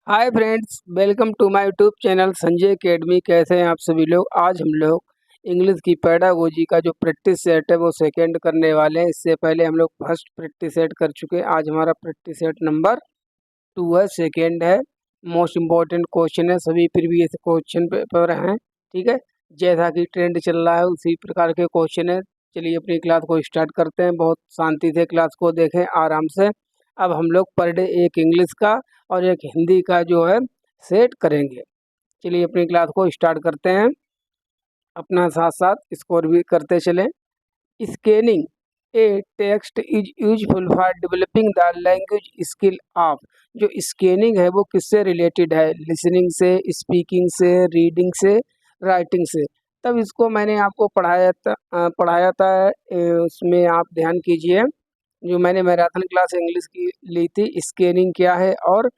Hi friends, welcome to my YouTube channel Sanjay academy. कैसे हैं आप सभी लोग। आज हम लोग इंग्लिश की पैडागोजी का जो प्रैक्टिस सेट है वो सेकंड करने वाले हैं। इससे पहले हम लोग फर्स्ट प्रैक्टिस सेट कर चुके हैं। आज हमारा प्रैक्टिस सेट नंबर 2 है, सेकंड है। मोस्ट इम्पोर्टेंट क्वेश्चन है, सभी प्रीवियस क्वेश्चन पेपर हैं। ठीक है, जैसा कि ट्रेंड चल रहा है उसी प्रकार के क्वेश्चन है। चलिए अपनी क्लास को स्टार्ट करते हैं। बहुत शांति से क्लास को देखें, आराम से। अब हम लोग पर डे एक इंग्लिश का और एक हिंदी का जो है सेट करेंगे। चलिए अपनी क्लास को स्टार्ट करते हैं। अपना साथ साथ स्कोर भी करते चलें। Scanning A text is useful for developing the language skill of. जो स्कैनिंग है वो किससे रिलेटेड है? लिसनिंग से, स्पीकिंग से, रीडिंग से, राइटिंग से। तब इसको मैंने आपको पढ़ाया था उसमें आप ध्यान कीजिए। जो मैंने मैराथन क्लास इंग्लिश की ली थी, स्कैनिंग क्या है और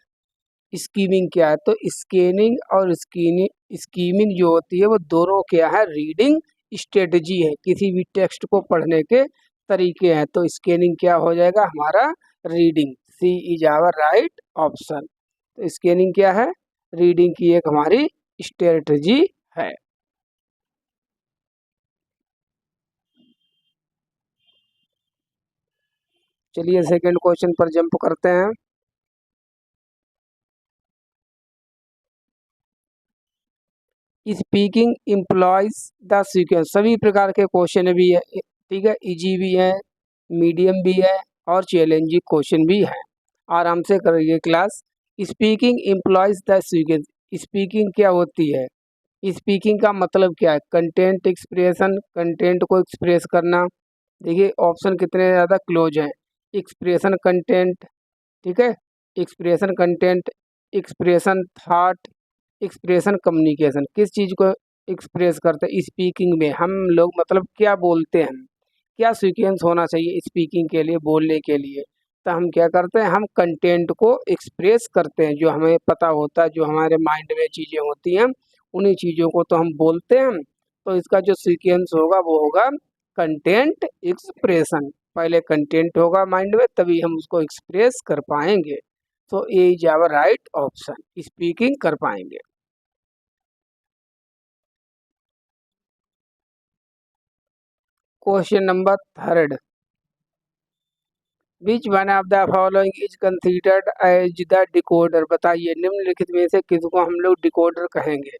स्कीमिंग क्या है। तो स्कैनिंग और स्कीमिंग जो होती है वो दोनों क्या है? रीडिंग स्ट्रेटजी है, किसी भी टेक्स्ट को पढ़ने के तरीके हैं। तो स्कैनिंग क्या हो जाएगा हमारा? Reading. C is our right option. तो स्कैनिंग क्या है? रीडिंग की एक हमारी स्ट्रेटजी है। चलिए सेकंड क्वेश्चन पर जंप करते हैं। Speaking employees the sequence. सभी प्रकार के क्वेश्चन भी है, ठीक है। इजी भी है, मीडियम भी है और चैलेंजिंग क्वेश्चन भी है। आराम से करिए class. Speaking employees the sequence. Speaking क्या होती है? स्पीकिंग का मतलब क्या है? कंटेंट एक्सप्रेशन, कंटेंट को एक्सप्रेस करना। देखिए ऑप्शन कितने ज़्यादा क्लोज हैं। एक्सप्रेशन कंटेंट, ठीक है। Expression content, expression thought, expression communication. किस चीज़ को एक्सप्रेस करते हैं स्पीकिंग में? हम लोग मतलब क्या बोलते हैं, क्या सीक्वेंस होना चाहिए स्पीकिंग के लिए, बोलने के लिए। तो हम क्या करते हैं? हम कंटेंट को एक्सप्रेस करते हैं। जो हमें पता होता है, जो हमारे माइंड में चीज़ें होती हैं, उन्हीं चीज़ों को तो हम बोलते हैं। तो इसका जो सीक्वेंस होगा वो होगा कंटेंट एक्सप्रेशन। पहले कंटेंट होगा माइंड में, तभी हम उसको एक्सप्रेस कर पाएंगे। तो A is our right option, speaking कर पाएंगे। Question number third. Which one of the following is considered as the decoder. बताइए निम्नलिखित में से किसको हम लोग डिकोडर कहेंगे?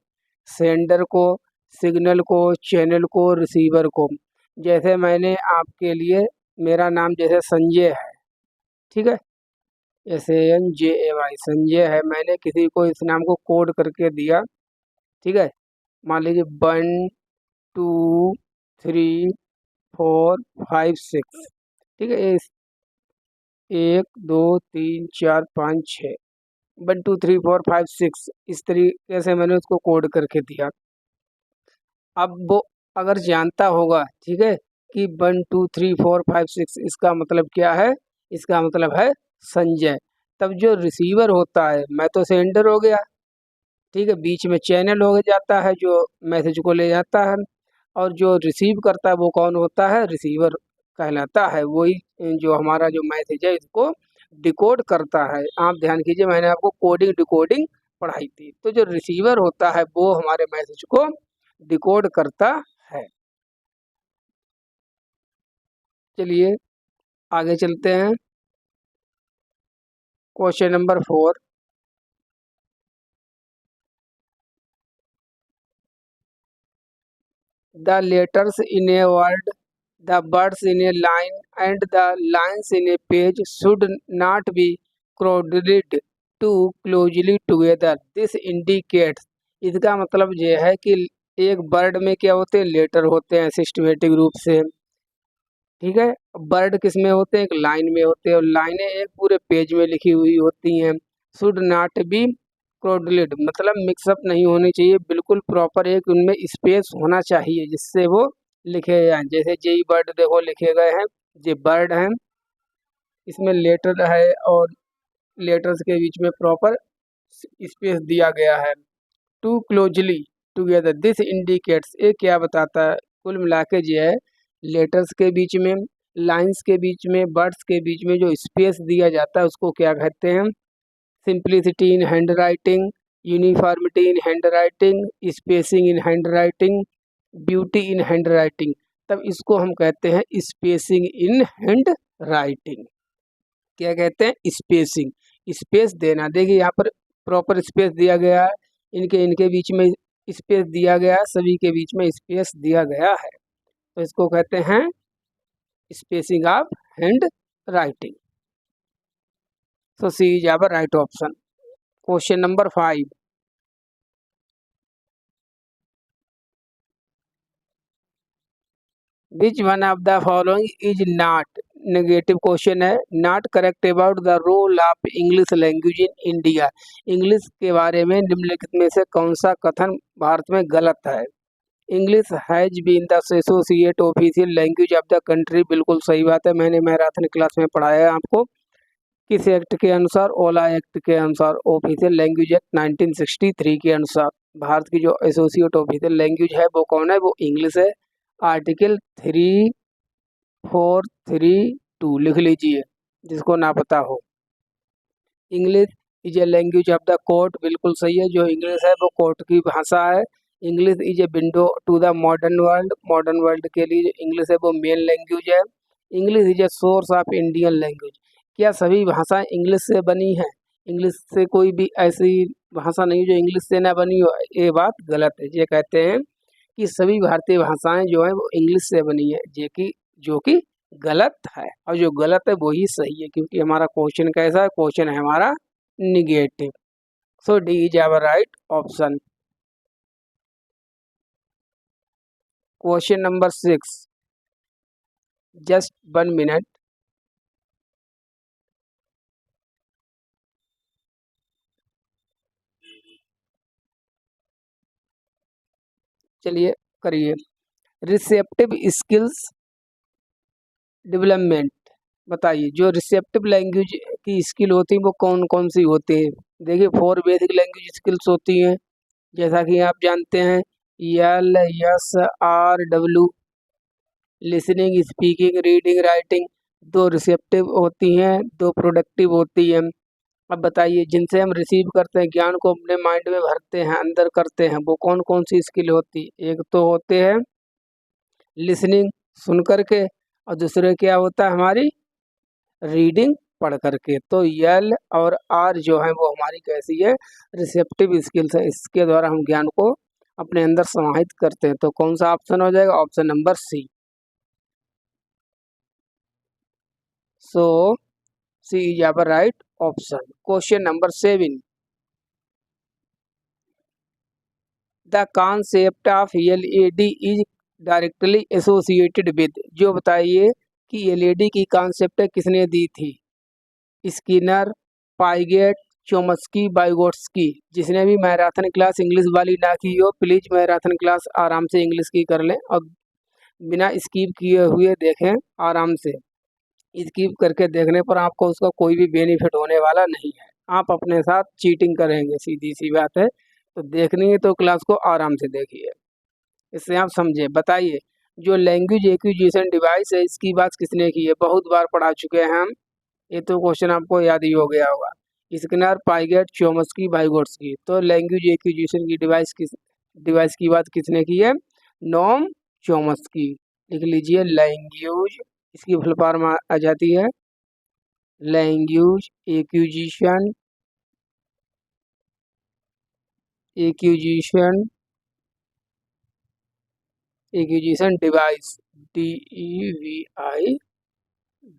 सेंडर को, सिग्नल को, चैनल को, रिसीवर को। जैसे मैंने आपके लिए, मेरा नाम जैसे संजय है, ठीक है। SANJAY संजय है। मैंने किसी को इस नाम को कोड करके दिया, ठीक है। मान लीजिए 1 2 3 4 5 6, ठीक है। 1 2 3 4 5 6, 1 2 3 4 5 6, इस तरीके से मैंने उसको कोड करके दिया। अब वो अगर जानता होगा, ठीक है, कि 1 2 3 4 5 6 इसका मतलब क्या है, इसका मतलब है संजय। तब जो रिसीवर होता है, मैं तो सेंडर हो गया, ठीक है। बीच में चैनल हो जाता है जो मैसेज को ले जाता है। और जो रिसीव करता है वो कौन होता है? रिसीवर कहलाता है। वही जो हमारा जो मैसेज है इसको डिकोड करता है। आप ध्यान कीजिए, मैंने आपको कोडिंग डिकोडिंग पढ़ाई थी। तो जो रिसीवर होता है वो हमारे मैसेज को डिकोड करता है। चलिए आगे चलते हैं। Question number 4। The letters in a word, the words in a line, and the lines in a page should not be crowded too closely together. This indicates, इसका मतलब यह है कि एक वर्ड में क्या होते हैं? लेटर होते हैं सिस्टमेटिक रूप से, ठीक है। वर्ड किस में होते हैं? एक लाइन में होते हैं, और लाइनें एक पूरे पेज में लिखी हुई होती हैं। शुड नॉट बी क्राउडेड मतलब मिक्सअप नहीं होनी चाहिए, बिल्कुल प्रॉपर एक उनमें स्पेस होना चाहिए जिससे वो लिखे जाएं। जैसे जेई वर्ड देखो लिखे गए हैं, ये वर्ड हैं, इसमें लेटर है और लेटर्स के बीच में प्रॉपर स्पेस दिया गया है। Too closely together, this indicates, ये क्या बताता है? कुल मिला के जो है लेटर्स के बीच में, लाइंस के बीच में, वर्ड्स के बीच में जो स्पेस दिया जाता है उसको क्या कहते हैं? Simplicity in hand writing, uniformity in hand writing, spacing in hand writing, beauty in hand writing, तब इसको हम कहते हैं स्पेसिंग इन हैंड राइटिंग। क्या कहते हैं? स्पेसिंग, स्पेस देना। देखिए यहाँ पर प्रॉपर स्पेस दिया गया है, इनके इनके बीच में स्पेस दिया गया है, सभी के बीच में स्पेस दिया गया है, तो इसको कहते हैं spacing of hand writing. So C is our right option. Question number 5, which one of the following is not, negative question है, not correct about the role of English language in India. English के बारे में निम्नलिखित में से कौन सा कथन भारत में गलत है? English has been the associate official language of the country, बिल्कुल सही बात है, मैंने मैराथन क्लास में पढ़ाया है आपको। किस एक्ट के अनुसार? ओला एक्ट के अनुसार, ऑफिशियल लैंग्वेज एक्ट 1963 के अनुसार भारत की जो एसोसिएट ऑफिशियल लैंग्वेज है वो कौन है? वो इंग्लिश है। आर्टिकल 3432 लिख लीजिए जिसको ना पता हो। English is a language of the court, बिल्कुल सही है, जो इंग्लिश है वो कोर्ट की भाषा है। English is a window to the modern world, modern world के लिए जो इंग्लिश है वो मेन लैंग्वेज है। English is a source of Indian language, क्या सभी भाषाएं इंग्लिश से बनी है? इंग्लिश से कोई भी ऐसी भाषा नहीं जो इंग्लिश से ना बनी हो, ये बात गलत है। ये कहते हैं कि सभी भारतीय भाषाएं जो है वो इंग्लिश से बनी है, जो कि गलत है, और जो गलत है वही सही है, क्योंकि हमारा क्वेश्चन कैसा है? क्वेश्चन है हमारा negative. So D is our right option. Question number 6, just 1 minute. चलिए करिए। रिसेप्टिव स्किल्स डेवलपमेंट, बताइए जो रिसेप्टिव लैंग्वेज की स्किल होती है वो कौन कौन सी होती है? देखिए 4 बेसिक लैंग्वेज स्किल्स होती हैं, जैसा कि आप जानते हैं, LSRW, listening, speaking, reading, writing. 2 receptive होती हैं, 2 प्रोडक्टिव होती हैं। अब बताइए जिनसे हम रिसीव करते हैं, ज्ञान को अपने माइंड में भरते हैं, अंदर करते हैं, वो कौन कौन सी स्किल होती है? एक तो होते हैं लिसनिंग, सुन करके, और दूसरे क्या होता है हमारी रीडिंग, पढ़ करके। तो यल और आर जो है वो हमारी कैसी है? रिसेप्टिव स्किल्स है, इसके द्वारा हम ज्ञान को अपने अंदर समाहित करते हैं। तो कौन सा ऑप्शन हो जाएगा? Option number C. So C is our right option. Question number 7, the concept of LED is directly associated with, जो बताइए कि LED की कॉन्सेप्ट किसने दी थी? Skinner, Piaget, Chomsky, Vygotsky. जिसने भी मैराथन क्लास इंग्लिश वाली ना की हो, प्लीज मैराथन क्लास आराम से इंग्लिश की कर लें और बिना स्किप किए हुए देखें, आराम से। स्किप करके देखने पर आपको उसका कोई भी बेनिफिट होने वाला नहीं है, आप अपने साथ चीटिंग करेंगे, सीधी सी बात है। तो देखनी है तो क्लास को आराम से देखिए, इससे आप समझे। बताइए जो लैंग्वेज एक्विजिशन डिवाइस है इसकी बात किसने की है? बहुत बार पढ़ा चुके हैं हम, ये तो क्वेश्चन आपको याद ही हो गया होगा। Skinner, Piaget, Chomsky, Vygotsky. तो लैंग्वेज एक्विजिशन की डिवाइस की बात किसने की है? नोम चोम्स्की। लिख लीजिए लैंग्वेज, इसकी फुल फॉर्म आ जाती है language acquisition acquisition acquisition device, DEVI,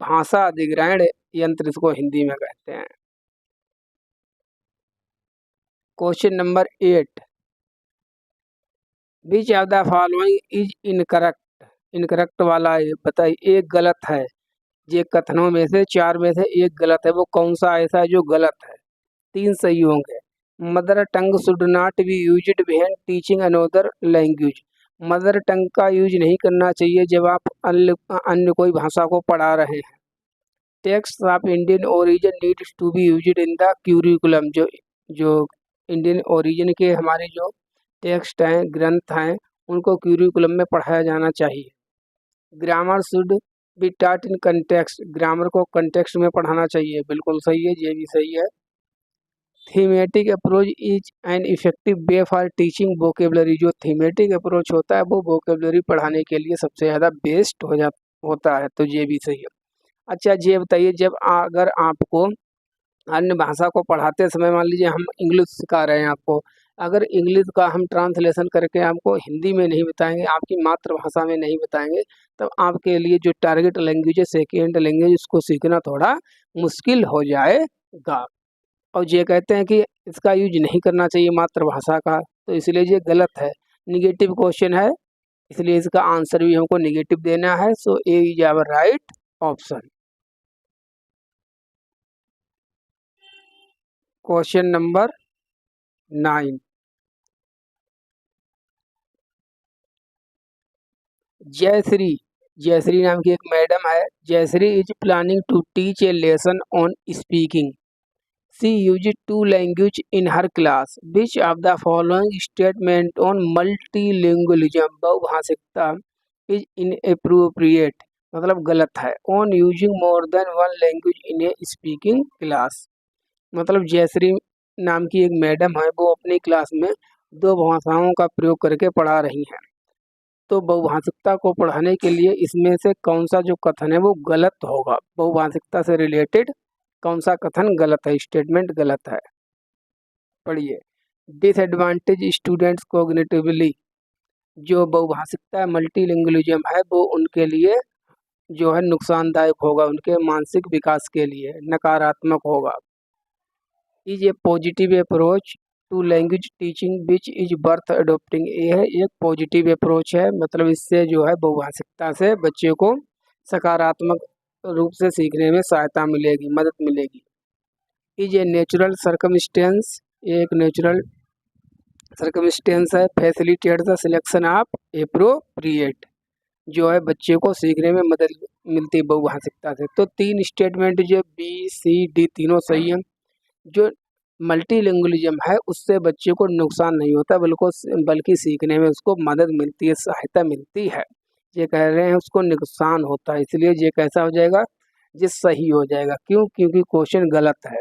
भाषा अधिग्रहण यंत्र इसको हिंदी में कहते हैं। Question number 8, which of the following is incorrect, incorrect वाला है, बताइए एक गलत है। ये कथनों में से 4 में से एक गलत है, वो कौन सा ऐसा है जो गलत है? 3 सही होंगे। Mother tongue should not be used when teaching another language, mother tongue का यूज नहीं करना चाहिए जब आप अन्य कोई भाषा को पढ़ा रहे हैं। Text of Indian origin needs to be used in the curriculum, जो इंडियन ओरिजिन के हमारे जो टेक्स्ट हैं, ग्रंथ हैं, उनको क्यूरिकुलम में पढ़ाया जाना चाहिए। Grammar should be taught in context, grammar को कंटेक्स्ट में पढ़ाना चाहिए, बिल्कुल सही है, ये भी सही है। Thematic approach is an effective way for teaching vocabulary. जो थीमेटिक अप्रोच होता है वो वोकेबलरी पढ़ाने के लिए सबसे ज़्यादा बेस्ट होता है, तो ये भी सही है। अच्छा ये बताइए, जब अगर आपको अन्य भाषा को पढ़ाते समय, मान लीजिए हम इंग्लिश सिखा रहे हैं आपको, अगर इंग्लिश का हम ट्रांसलेशन करके आपको हिंदी में नहीं बताएंगे, आपकी मातृभाषा में नहीं बताएंगे, तब आपके लिए जो टारगेट लैंग्वेज है, सेकेंड लैंग्वेज, उसको सीखना थोड़ा मुश्किल हो जाएगा। और ये कहते हैं कि इसका यूज नहीं करना चाहिए मातृभाषा का, तो इसलिए ये गलत है, निगेटिव क्वेश्चन है, इसलिए इसका आंसर भी हमको निगेटिव देना है। So A is our right option. Question number 9। Jayashree, Jayashree नाम की एक मैडम है। Jayashree is planning to teach a lesson on speaking. She use two language in her class. Which of the following statement on multilingualism, बहुभाषिकता, is inappropriate, मतलब गलत है। On using more than one language in a speaking class, मतलब जयश्री नाम की एक madam है, वो अपनी क्लास में दो भाषाओं का प्रयोग करके पढ़ा रही हैं। तो बहुभाषिकता को पढ़ाने के लिए इसमें से कौन सा जो कथन है वो गलत होगा? बहुभाषिकता से रिलेटेड कौन सा कथन गलत है, स्टेटमेंट गलत है? पढ़िए। डिसएडवांटेज स्टूडेंट्स कोग्निटिवली, जो बहुभाषिकता मल्टीलिंगुअलिज्म है वो उनके लिए जो है नुकसानदायक होगा, उनके मानसिक विकास के लिए नकारात्मक होगा। Is a positive approach to language teaching which is worth adopting, ये है एक पॉजिटिव अप्रोच है, मतलब इससे जो है बहुभाषिकता से बच्चे को सकारात्मक रूप से सीखने में सहायता मिलेगी, मदद मिलेगी। इज ए नेचुरल सर्कमस्टेंस, एक नेचुरल सर्कमस्टेंस है, facilitate the selection of appropriate, जो है बच्चे को सीखने में मदद मिलती है बहुभाषिकता से। तो तीन स्टेटमेंट जो बी सी डी तीनों सही हैं। जो मल्टीलिंगुअलिज्म है उससे बच्चे को नुकसान नहीं होता, बल्कि सीखने में उसको मदद मिलती है, सहायता मिलती है। ये कह रहे हैं उसको नुकसान होता है, इसलिए ये कैसा हो जाएगा, ये सही हो जाएगा। क्यों? क्योंकि क्वेश्चन गलत है,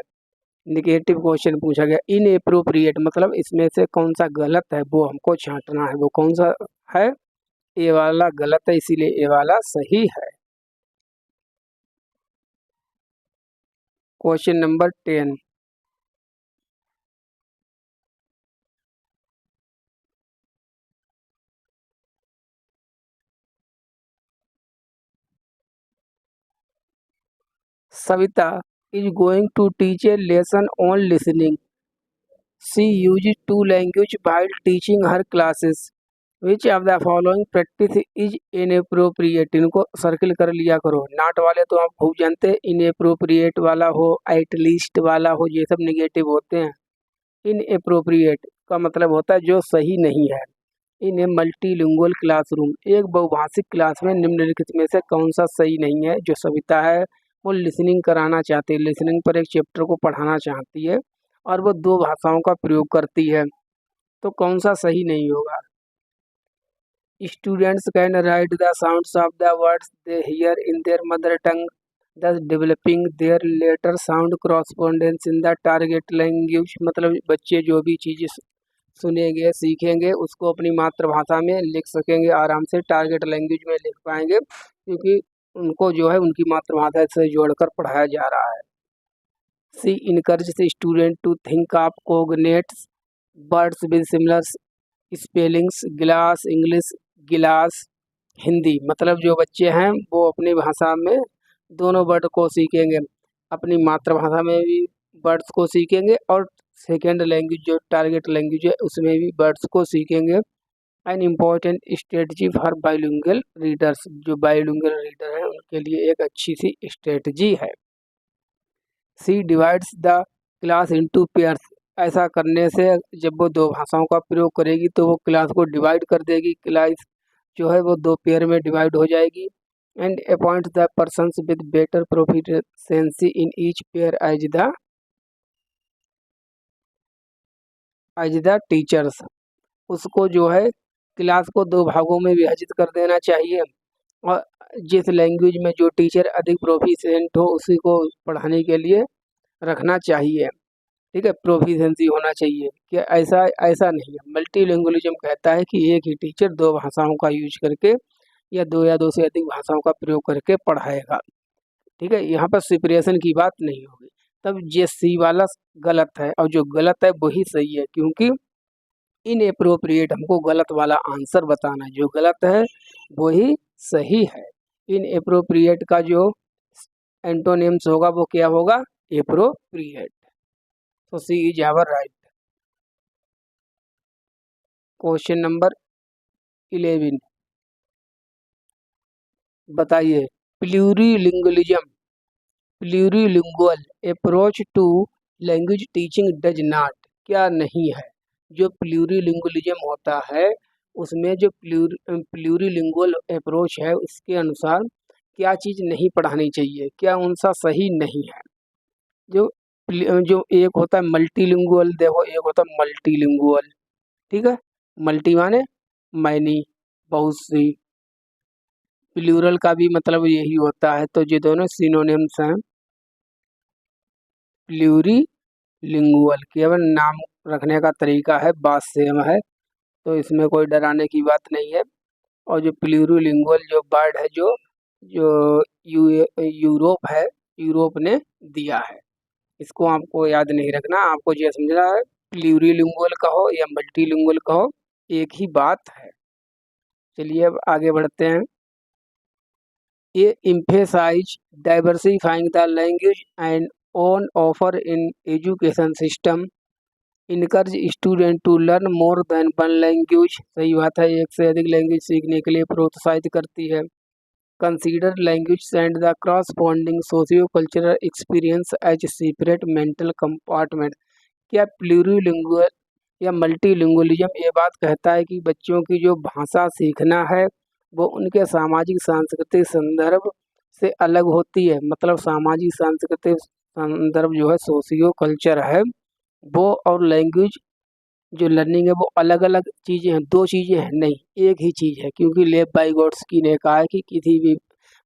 निगेटिव क्वेश्चन पूछा गया। इनएप्रोप्रिएट मतलब इसमें से कौन सा गलत है वो हमको छांटना है, वो कौन सा है? ए वाला गलत है, इसीलिए ए वाला सही है। Question number 10। Savita is going to teach a lesson on listening. She uses two language while teaching her classes. Which of the following practice is inappropriate? इनको सर्किल कर लिया करो। नॉट वाले तो आप खूब जानते हैं, इनएप्रोप्रिएट वाला हो, एटलीस्ट वाला हो, ये सब निगेटिव होते हैं। इनएप्रोप्रिएट का मतलब होता है जो सही नहीं है। इन ए मल्टीलिंगुअल क्लासरूम, एक बहुभाषिक क्लास में निम्नलिखित में से कौन सा सही नहीं है? जो सविता है वो लिसनिंग कराना चाहती है, लिसनिंग पर एक चैप्टर को पढ़ाना चाहती है और वो दो भाषाओं का प्रयोग करती है, तो कौन सा सही नहीं होगा? Students can write the sounds of the words they hear in their mother tongue, thus developing their letter sound correspondence in the target language, मतलब बच्चे जो भी चीज़ें सुनेंगे सीखेंगे उसको अपनी मातृभाषा में लिख सकेंगे, आराम से टारगेट लैंग्वेज में लिख पाएंगे, क्योंकि उनको जो है उनकी मातृभाषा से जोड़कर पढ़ाया जा रहा है। C encourage student to think of cognates words with similar spellings, glass English, गिलास हिंदी, मतलब जो बच्चे हैं वो अपनी भाषा में दोनों वर्ड को सीखेंगे, अपनी मातृभाषा में भी वर्ड्स को सीखेंगे और सेकेंड लैंग्वेज जो टारगेट लैंग्वेज है उसमें भी वर्ड्स को सीखेंगे। An important strategy for bilingual readers, जो बाइलिंगुअल रीडर हैं उनके लिए एक अच्छी सी स्ट्रेटजी है। She divides the class into pairs, ऐसा करने से जब वो दो भाषाओं का प्रयोग करेगी तो वो क्लास को डिवाइड कर देगी, क्लास जो है वो दो पेयर में डिवाइड हो जाएगी। And appoint the persons with better proficiency in each pair as the teachers, उसको जो है क्लास को दो भागों में विभाजित कर देना चाहिए और जिस लैंग्वेज में जो टीचर अधिक प्रोफिशिएंट हो उसी को पढ़ाने के लिए रखना चाहिए। ठीक है, प्रोफिशिएंसी होना चाहिए कि ऐसा ऐसा नहीं है। मल्टीलिंगुअलिज्म कहता है कि एक ही टीचर दो भाषाओं का यूज करके या दो से अधिक भाषाओं का प्रयोग करके पढ़ाएगा। ठीक है, यहाँ पर सेपरेशन की बात नहीं होगी। तब ये सी वाला गलत है और जो गलत है वही सही है, क्योंकि इनएप्रोप्रिएट हमको गलत वाला आंसर बताना है, जो गलत है वही सही है। इनएप्रोप्रिएट का जो एंटोनिम्स होगा वो क्या होगा? एप्रोप्रिएट। तो C is our right. Question number 11 बताइए, plurilingualism plurilingual approach to language teaching does not क्या नहीं है? जो प्लूरीलिंगुअलिज्म होता है उसमें जो प्लूरीलिंगुअल अप्रोच है उसके अनुसार क्या चीज़ नहीं पढ़ानी चाहिए, क्या उनसा सही नहीं है? जो जो एक होता है मल्टीलिंगुअल, देखो एक होता है मल्टीलिंगुअल, ठीक है, मल्टी माने मैनी, बहुत सी, प्लूरल का भी मतलब यही होता है, तो ये दोनों सिनोनिम्स हैं। प्लूरीलिंगुअल केवल नाम रखने का तरीका है, बात सेम है, तो इसमें कोई डराने की बात नहीं है। और जो प्लूरीलिंगुअल जो वर्ड है जो जो यूरोप है, यूरोप ने दिया है, इसको आपको याद नहीं रखना, आपको ये समझना है प्लूरीलिंगुअल कहो या मल्टीलिंगुअल कहो एक ही बात है। चलिए अब आगे बढ़ते हैं। ये emphasize diversifying the language and on offer in education system, encourage student to learn more than one language, सही बात है, एक से अधिक लैंग्वेज सीखने के लिए प्रोत्साहित करती है। Consider language and the corresponding socio cultural experience as separate mental compartment. क्या प्लूरीलिंगुअल या मल्टीलिंगुअलिज्म ये बात कहता है कि बच्चों की जो भाषा सीखना है वो उनके सामाजिक सांस्कृतिक संदर्भ से अलग होती है? मतलब सामाजिक सांस्कृतिक संदर्भ जो है सोशियो कल्चर है वो और लैंग्वेज जो लर्निंग है वो अलग अलग चीज़ें हैं, दो चीज़ें हैं नहीं, एक ही चीज़ है, क्योंकि लेव वाइगोट्स्की ने कहा है कि किसी भी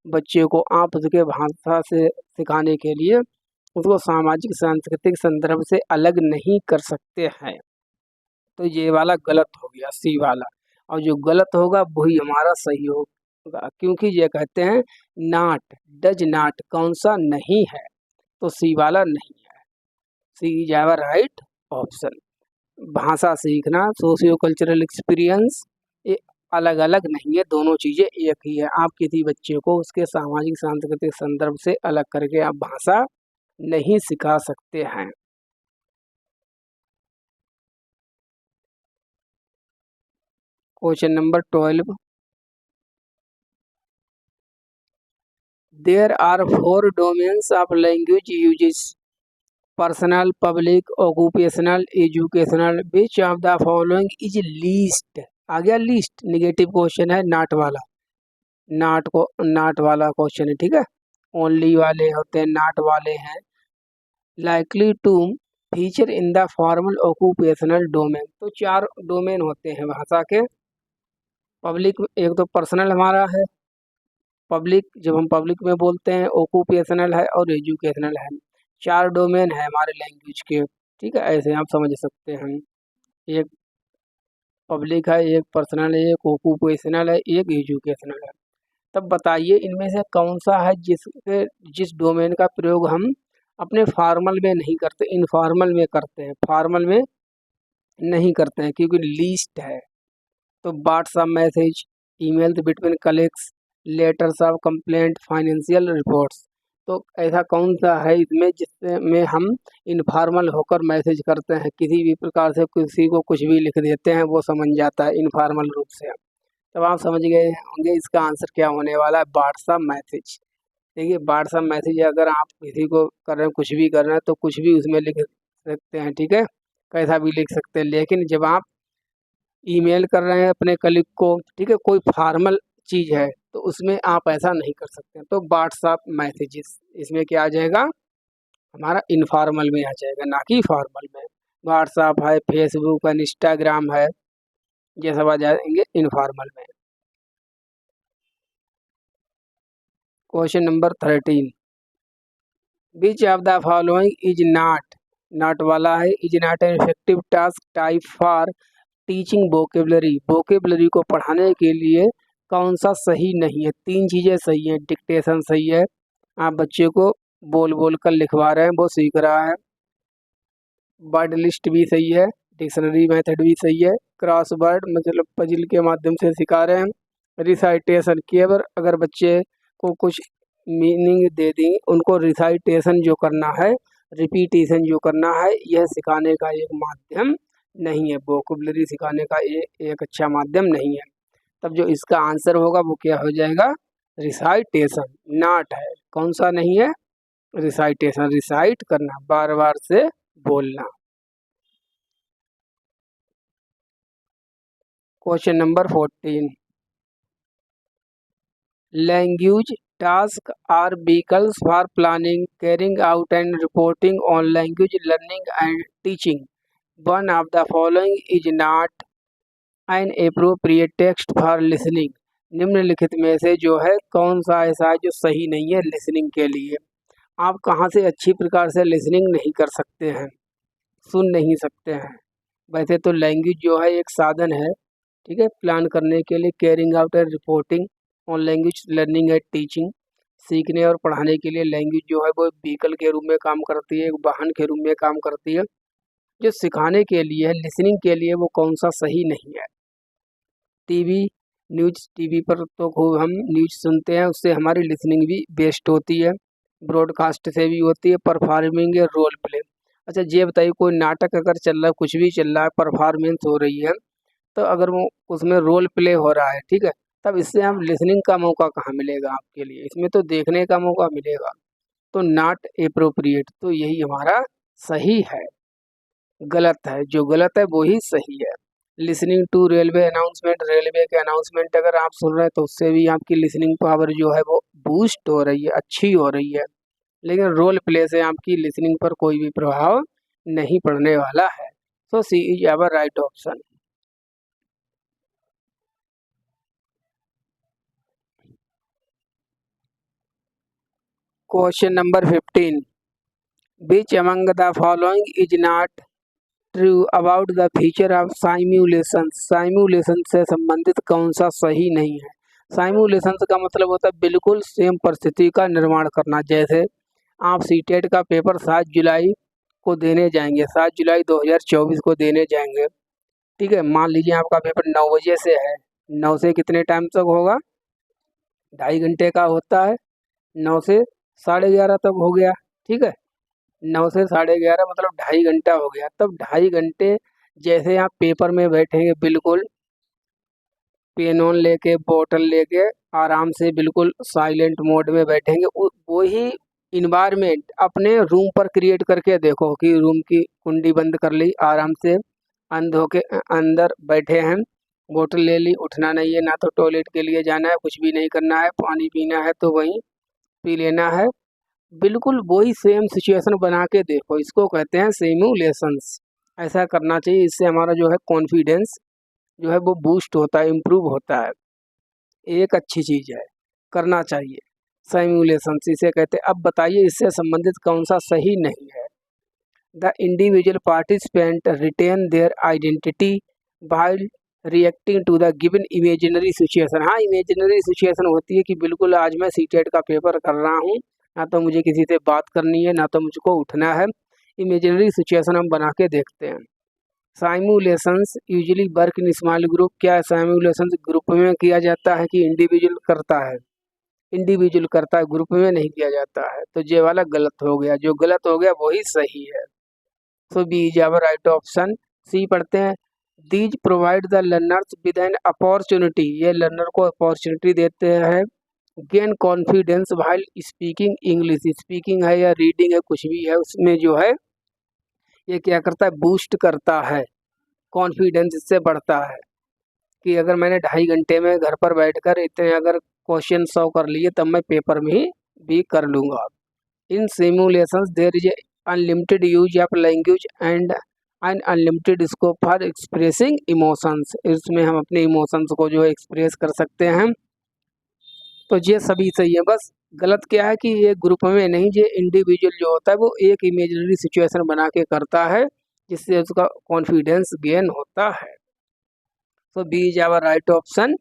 बच्चे को आप उसके भाषा से सिखाने के लिए उसको सामाजिक सांस्कृतिक संदर्भ से अलग नहीं कर सकते हैं। तो ये वाला गलत हो गया, सी वाला, और जो गलत होगा वही हमारा सही होगा, क्योंकि ये कहते हैं नॉट, डज नॉट कौन सा नहीं है, तो सी वाला नहीं है। सी इज आवर राइट ऑप्शन। भाषा सीखना, सोशियो कल्चरल एक्सपीरियंस, ये अलग अलग नहीं है, दोनों चीज़ें एक ही है। आप किसी बच्चे को उसके सामाजिक सांस्कृतिक संदर्भ से अलग करके आप भाषा नहीं सिखा सकते हैं। Question number 12, there are 4 domains of language uses, personal, public, occupational, educational, which of the following is least? आ गया लीस्ट, निगेटिव क्वेश्चन है, नॉट वाला, नॉट वाला क्वेश्चन है, ठीक है, ओनली वाले होते हैं, नॉट वाले हैं। Likely to feature in the formal occupational domain, तो 4 डोमेन होते हैं भाषा के। पब्लिक, एक तो पर्सनल हमारा है, पब्लिक जब हम पब्लिक में बोलते हैं, ऑक्यूपेशनल है और एजुकेशनल है। 4 डोमेन है हमारे लैंग्वेज के, ठीक है, ऐसे आप समझ सकते हैं। एक पब्लिक है, एक पर्सनल है, एक ऑक्यूपेशनल है, एक एजुकेशनल है। तब बताइए इनमें से कौन सा है जिस डोमेन का प्रयोग हम अपने फॉर्मल में नहीं करते, इनफॉर्मल में करते हैं, फॉर्मल में नहीं करते हैं, क्योंकि लीस्ट है। तो WhatsApp message, email between colleagues, letters of complaint, financial reports, तो ऐसा कौन सा है इसमें जिससे में हम इनफॉर्मल होकर मैसेज करते हैं, किसी भी प्रकार से किसी को कुछ भी लिख देते हैं, वो समझ जाता है इनफॉर्मल रूप से। तब आप समझ गए होंगे इसका आंसर क्या होने वाला है, व्हाट्सएप मैसेज। देखिए व्हाट्सएप मैसेज अगर आप किसी को कर रहे हैं, कुछ भी कर रहे हैं, तो कुछ भी उसमें लिख सकते हैं, ठीक है, कैसा भी लिख सकते हैं। लेकिन जब आप ईमेल कर रहे हैं अपने कलीग को, ठीक है, कोई फॉर्मल चीज़ है, तो उसमें आप ऐसा नहीं कर सकते हैं। तो व्हाट्सएप मैसेजेस इसमें क्या आ जाएगा, हमारा इनफॉर्मल में आ जाएगा, ना कि फॉर्मल में। व्हाट्सएप है, फेसबुक है, इंस्टाग्राम है, ये सब आ जाएंगे इनफॉर्मल में। Question number 13, which of the following is not not वाला है। Is not an effective task type for teaching vocabulary, vocabulary को पढ़ाने के लिए कौन सा सही नहीं है। तीन चीज़ें सही हैं। डिक्टेशन सही है, आप बच्चे को बोल बोल कर लिखवा रहे हैं, वो सीख रहा है। वर्ड लिस्ट भी सही है, डिक्शनरी मेथड भी सही है। क्रॉस वर्ड मतलब पजल के माध्यम से सिखा रहे हैं। रिसाइटेशन केवल अगर बच्चे को कुछ मीनिंग दे दी, उनको रिसाइटेशन जो करना है, रिपीटेशन जो करना है, यह सिखाने का एक माध्यम नहीं है। वोकेबलरी सिखाने का ये एक अच्छा माध्यम नहीं है। तब जो इसका आंसर होगा वो क्या हो जाएगा, रिसाइटेशन। नॉट है, कौन सा नहीं है, रिसाइटेशन, रिसाइट करना, बार बार से बोलना। Question number 14, language task are vehicles for planning, carrying out and reporting on language learning and teaching. One of the following is not an appropriate text for listening. निम्नलिखित में से जो है कौन सा ऐसा है जो सही नहीं है लिसनिंग के लिए। आप कहाँ से अच्छी प्रकार से लिसनिंग नहीं कर सकते हैं, सुन नहीं सकते हैं। वैसे तो लैंग्वेज जो है एक साधन है, ठीक है, प्लान करने के लिए। Carrying out and reporting on language learning and teaching, सीखने और पढ़ाने के लिए लैंग्वेज जो है वो व्हीकल के रूप में काम करती है, एक वाहन के रूप में काम करती है। जो सिखाने के लिए है, लिसनिंग के लिए, वो कौन सा सही नहीं है। टीवी न्यूज़, टीवी पर तो खूब हम न्यूज़ सुनते हैं, उससे हमारी लिसनिंग भी बेस्ट होती है। ब्रॉडकास्ट से भी होती है। परफॉर्मिंग या रोल प्ले। अच्छा ये बताइए, कोई नाटक अगर चल रहा है, कुछ भी चल रहा है, परफॉर्मेंस हो रही है, तो अगर वो उसमें रोल प्ले हो रहा है, ठीक है, तब इससे हम लिसनिंग का मौका कहाँ मिलेगा आपके लिए, इसमें तो देखने का मौका मिलेगा। तो नॉट एप्रोप्रिएट, तो यही हमारा सही है। गलत है, जो गलत है वो ही सही है। Listening to railway announcement, railway के अनाउंसमेंट अगर आप सुन रहे हैं तो उससे भी आपकी लिसनिंग पावर जो है वो बूस्ट हो रही है, अच्छी हो रही है। लेकिन रोल प्ले से आपकी लिसनिंग पर कोई भी प्रभाव नहीं पड़ने वाला है। So C is our right option. Question number 15, which among the following is not true about the feature of simulation. Simulation से संबंधित कौन सा सही नहीं है। साइम्यूलेशन का मतलब होता है बिल्कुल सेम परिस्थिति का निर्माण करना। जैसे आप सीटेट का पेपर 7 जुलाई को देने जाएंगे, 7 जुलाई 2024 को देने जाएंगे, ठीक है। मान लीजिए आपका पेपर 9 बजे से है, 9 से कितने टाइम तक होगा, 2.5 घंटे का होता है। 9 से 11:30 तक हो गया, ठीक है। 9 से 11:30 मतलब 2.5 घंटा हो गया। तब 2.5 घंटे जैसे आप पेपर में बैठेंगे, बिल्कुल पेन ऑन लेके, बोतल लेके, आराम से बिल्कुल साइलेंट मोड में बैठेंगे, वही इन्वायरमेंट अपने रूम पर क्रिएट करके देखो कि रूम की कुंडी बंद कर ली, आराम से अंध होके अंदर बैठे हैं, बोतल ले ली, उठना नहीं है, ना तो टॉयलेट के लिए जाना है, कुछ भी नहीं करना है, पानी पीना है तो वहीं पी लेना है। बिल्कुल वही सेम सिचुएशन बना के देखो, इसको कहते हैं सिमुलेशंस। ऐसा करना चाहिए, इससे हमारा जो है कॉन्फिडेंस जो है वो बूस्ट होता है, इम्प्रूव होता है। एक अच्छी चीज़ है, करना चाहिए सिमुलेशंस, इसे कहते हैं। अब बताइए इससे संबंधित कौन सा सही नहीं है। The individual participant retain their identity while reacting to the given imaginary situation. हाँ, इमेजिनरी सिचुएशन होती है कि बिल्कुल आज मैं सीटेट का पेपर कर रहा हूँ, ना तो मुझे किसी से बात करनी है, ना तो मुझको उठना है। इमेजिनरी सिचुएशन हम बना के देखते हैं। Simulations usually work in small group. क्या साइमुलेशंस ग्रुप में किया जाता है कि इंडिविजुअल करता है, इंडिविजुअल करता है, ग्रुप में नहीं किया जाता है। तो ये वाला गलत हो गया, जो गलत हो गया वही सही है। So B is our right option. C पढ़ते हैं, these provide the learners with an opportunity, ये लर्नर को अपॉर्चुनिटी देते हैं gain confidence while speaking English. Speaking है या रीडिंग है, कुछ भी है, उसमें जो है ये क्या करता है, बूस्ट करता है, कॉन्फिडेंस इससे बढ़ता है कि अगर मैंने 2.5 घंटे में घर पर बैठकर इतने अगर क्वेश्चन सॉल्व कर लिए, तब मैं पेपर में ही भी कर लूँगा। In simulations there is unlimited use of language and an unlimited scope for expressing emotions. इसमें हम अपने इमोशंस को जो है एक्सप्रेस कर सकते हैं। तो ये सभी सही है, बस गलत क्या है कि ये ग्रुप में नहीं, ये इंडिविजुअल जो होता है वो एक इमेजिनरी सिचुएशन बना के करता है जिससे उसका कॉन्फिडेंस गेन होता है। तो B is our right option.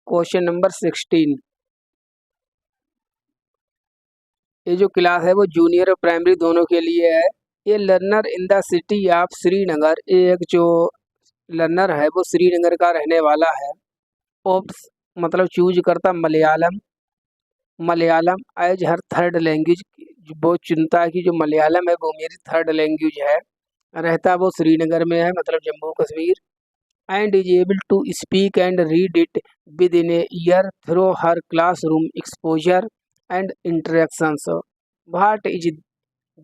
Question number 16। ये जो क्लास है वो जूनियर और प्राइमरी दोनों के लिए है। ये learner in the city of Srinagar, एक जो लर्नर है वो श्रीनगर का रहने वाला है। ऑप्स मतलब चूज करता मलयालम, मलयालम एज हर थर्ड लैंग्वेज, वो चुनता है कि जो मलयालम है वो मेरी थर्ड लैंग्वेज है। रहता वो श्रीनगर में है, मतलब Jammu Kashmir. And is able to speak and read it within a year through her classroom exposure and interactions. What is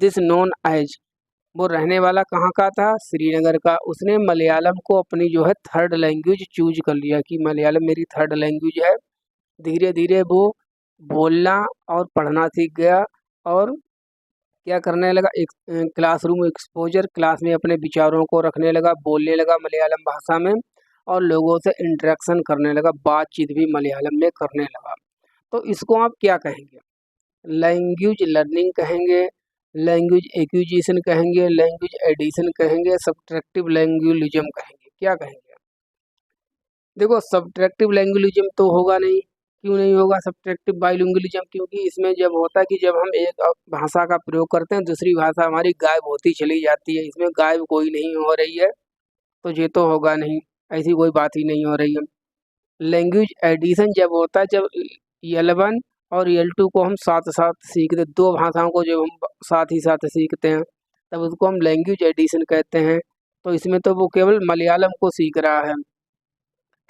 this known as, वो रहने वाला कहाँ का था, श्रीनगर का। उसने मलयालम को अपनी जो है थर्ड लैंग्वेज चूज कर लिया कि मलयालम मेरी थर्ड लैंग्वेज है। धीरे धीरे वो बोलना और पढ़ना सीख गया और क्या करने लगा, एक क्लासरूम एक्सपोजर, क्लास में अपने विचारों को रखने लगा, बोलने लगा मलयालम भाषा में और लोगों से इंटरेक्शन करने लगा, बातचीत भी मलयालम में करने लगा। तो इसको आप क्या कहेंगे, लैंग्वेज लर्निंग कहेंगे, लैंग्वेज एक्विजिशन कहेंगे, लैंग्वेज एडिशन कहेंगे, सब्ट्रैक्टिव लैंग्वेजिज्म कहेंगे, क्या कहेंगे? देखो सब्ट्रैक्टिव लैंग्वेजिज्म तो होगा नहीं, क्यों नहीं होगा सब्ट्रैक्टिव बाइलिंगुअलिज्म, क्योंकि इसमें जब होता है कि जब हम एक भाषा का प्रयोग करते हैं दूसरी भाषा हमारी गायब होती चली जाती है, इसमें गायब कोई नहीं हो रही है, तो ये तो होगा नहीं, ऐसी कोई बात ही नहीं हो रही है। लैंग्वेज एडिशन जब होता है जब L1 और L2 को हम साथ साथ सीखते, दो भाषाओं को जब हम साथ ही साथ सीखते हैं तब उसको हम लैंग्वेज एडिशन कहते हैं। तो इसमें तो वो केवल मलयालम को सीख रहा है,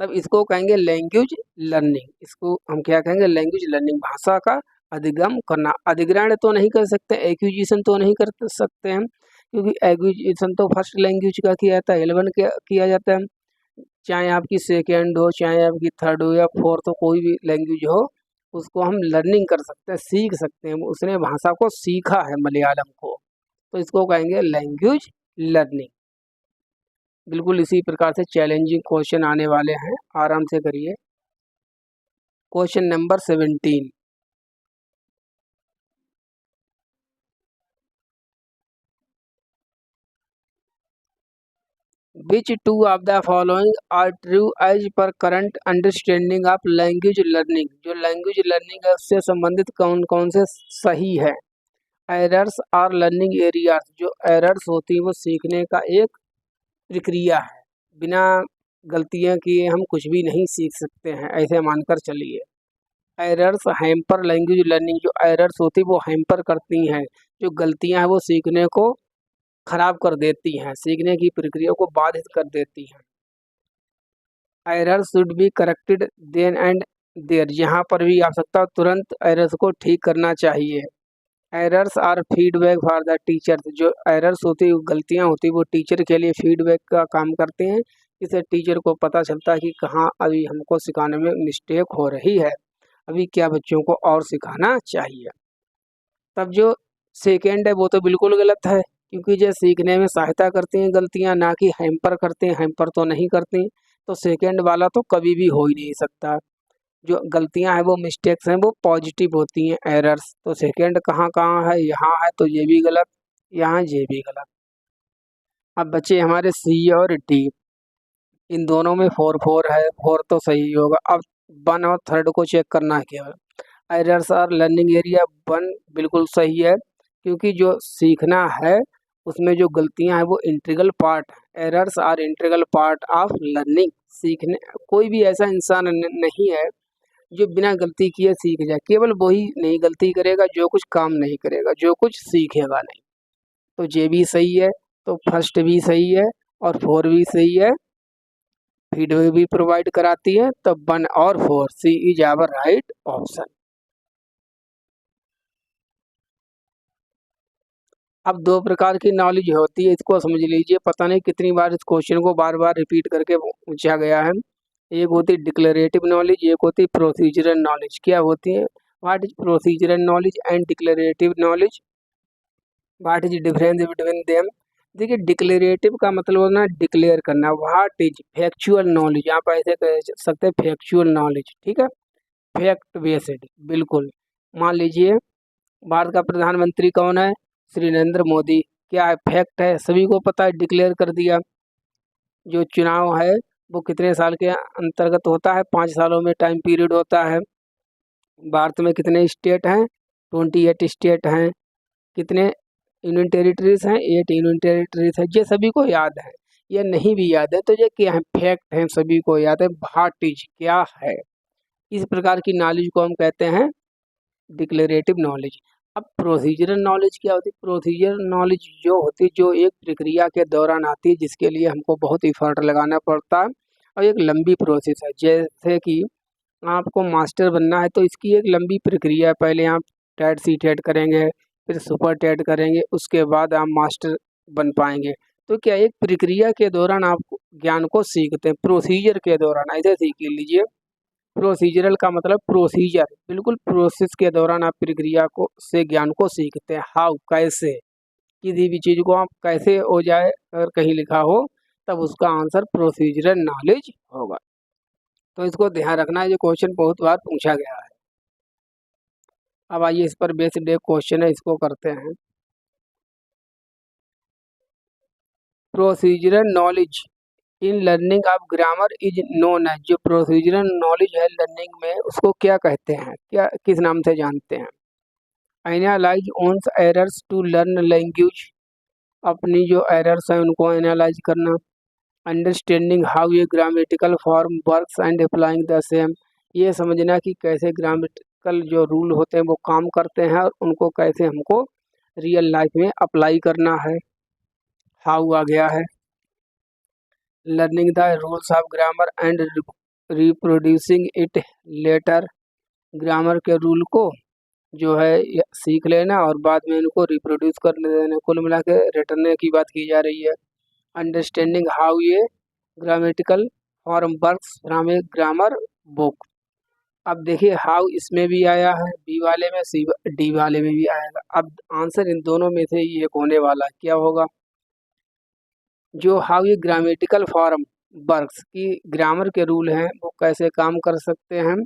तब इसको कहेंगे लैंग्वेज लर्निंग। इसको हम क्या कहेंगे, लैंग्वेज लर्निंग, भाषा का अधिगम करना। अधिग्रहण तो नहीं कर सकते, एक्विजिशन तो नहीं कर सकते हैं, क्योंकि एक्विजिशन तो फर्स्ट लैंग्वेज का किया जाता है, L1 किया जाता है। चाहे आपकी सेकेंड हो, चाहे आपकी थर्ड हो या फोर्थ हो, कोई भी लैंग्वेज हो उसको हम लर्निंग कर सकते हैं, सीख सकते हैं। उसने भाषा को सीखा है मलयालम को, तो इसको कहेंगे लैंग्वेज लर्निंग। बिल्कुल इसी प्रकार से चैलेंजिंग क्वेश्चन आने वाले हैं, आराम से करिए। Question number 17। Which two of the following are true as per current understanding of language learning, जो लैंग्वेज लर्निंग है उससे संबंधित कौन कौन से सही है। एरर्स आर लर्निंग एरियाज, जो एरर्स होती है वो सीखने का एक प्रक्रिया है, बिना गलतियां किए हम कुछ भी नहीं सीख सकते हैं, ऐसे मानकर चलिए। एरर्स हैम्पर लैंग्वेज लर्निंग, जो एरर्स होती है वो हैम्पर करती हैं, जो गलतियां हैं वो सीखने को खराब कर देती हैं, सीखने की प्रक्रिया को बाधित कर देती हैं। Error should be corrected then and there, यहाँ पर भी आवश्यकता तुरंत एरर्स को ठीक करना चाहिए। Errors are feedback for the teacher, जो एरर्स होती है गलतियाँ होती है वो टीचर के लिए फीडबैक का काम करते हैं, इससे टीचर को पता चलता है कि कहाँ अभी हमको सिखाने में मिस्टेक हो रही है, अभी क्या बच्चों को और सिखाना चाहिए। तब जो सेकेंड है वो तो बिल्कुल गलत है, क्योंकि जो सीखने में सहायता करती हैं गलतियाँ, ना कि हैम्पर करते हैं, हैम्पर तो नहीं करती, तो सेकेंड वाला तो कभी भी हो ही नहीं सकता। जो गलतियां हैं वो मिस्टेक्स हैं वो पॉजिटिव होती हैं, एरर्स, तो सेकेंड कहाँ कहाँ है, यहाँ है तो ये भी गलत, यहाँ ये भी गलत। अब बच्चे हमारे सी और डी, इन दोनों में 4 है, 4 तो सही होगा। अब 1 और 3 को चेक करना है केवल। एरर्स आर लर्निंग एरिया, 1 बिल्कुल सही है, क्योंकि जो सीखना है उसमें जो गलतियां हैं वो इंटीग्रल पार्ट है। Errors are integral part of learning, सीखने कोई भी ऐसा इंसान नहीं है जो बिना गलती किए सीख जाए, केवल वही नहीं गलती करेगा जो कुछ काम नहीं करेगा, जो कुछ सीखेगा नहीं। तो ये भी सही है, तो फर्स्ट भी सही है और 4 भी सही है, फीडबैक भी प्रोवाइड कराती है, तो 1 और 4 सी इज आवर राइट ऑप्शन। अब 2 प्रकार की नॉलेज होती है, इसको समझ लीजिए, पता नहीं कितनी बार इस क्वेश्चन को बार बार रिपीट करके पूछा गया है। एक होती है डिक्लेरेटिव नॉलेज, एक होती है प्रोसीजरल नॉलेज। क्या होती है, what is procedural knowledge and declarative knowledge, what is difference between them. देखिए डिक्लेरेटिव का मतलब होना डिक्लेयर करना। व्हाट इज फैक्चुअल नॉलेज, आप ऐसे कह सकते हैं फैक्चुअल नॉलेज, ठीक है, फैक्ट बेस्ड, बिल्कुल। मान लीजिए भारत का प्रधानमंत्री कौन है, श्री नरेंद्र मोदी, क्या है, फैक्ट है, सभी को पता है, डिक्लेयर कर दिया। जो चुनाव है वो कितने साल के अंतर्गत होता है, 5 सालों में टाइम पीरियड होता है। भारत में कितने स्टेट हैं, 28 स्टेट हैं। कितने यूनियन टेरिटरीज हैं, 8 यूनियन टेरिटरीज है। ये सभी को याद है, ये नहीं भी याद है तो ये क्या है, फैक्ट है, सभी को याद है। व्हाट इज क्या है, इस प्रकार की नॉलेज को हम कहते हैं डिक्लेरेटिव नॉलेज। अब प्रोसीजरल नॉलेज क्या होती है, प्रोसीजरल नॉलेज जो होती है जो एक प्रक्रिया के दौरान आती है जिसके लिए हमको बहुत इफर्ट लगाना पड़ता है और एक लंबी प्रोसेस है। जैसे कि आपको मास्टर बनना है तो इसकी एक लंबी प्रक्रिया है, पहले आप टेट सी टेट करेंगे, फिर सुपर टेट करेंगे, उसके बाद आप मास्टर बन पाएंगे। तो क्या एक प्रक्रिया के दौरान आप ज्ञान को सीखते हैं, प्रोसीजर के दौरान ऐसे सीख लीजिए। प्रोसीजरल का मतलब प्रोसीजर, बिल्कुल प्रोसेस के दौरान आप प्रक्रिया को से ज्ञान को सीखते हैं। हाउ कैसे, किसी भी चीज़ को आप कैसे हो जाए अगर कहीं लिखा हो तब उसका आंसर प्रोसीजरल नॉलेज होगा। तो इसको ध्यान रखना है, ये क्वेश्चन बहुत बार पूछा गया है। अब आइए इस पर बेस्ड एक क्वेश्चन है, इसको करते हैं। Procedural knowledge in learning of grammar is known as, जो प्रोसीजरल नॉलेज है लर्निंग में उसको क्या कहते हैं, क्या किस नाम से जानते हैं। Analyse one's errors to learn language, अपनी जो एरर्स हैं उनको एनालाइज करना। Understanding how a grammatical form works and applying the same, ये समझना कि कैसे ग्रामेटिकल जो रूल होते हैं वो काम करते हैं और उनको कैसे हमको रियल लाइफ में अप्लाई करना है। हाउ आ गया है। Learning the rules of grammar and reproducing it later, grammar के रूल को जो है सीख लेना और बाद में इनको रिप्रोड्यूस करने देना। कुल मिला के रटने की बात की जा रही है। अंडरस्टैंडिंग हाउ ये grammatical form works from a grammar book. अब देखिए हाउ इसमें भी आया है बी वाले में, सी डी वाले में भी आएगा। अब आंसर इन दोनों में से ही एक होने वाला, क्या होगा, जो हाउ ये ग्रामेटिकल फॉर्म वर्क्स की ग्रामर के रूल हैं वो कैसे काम कर सकते हैं।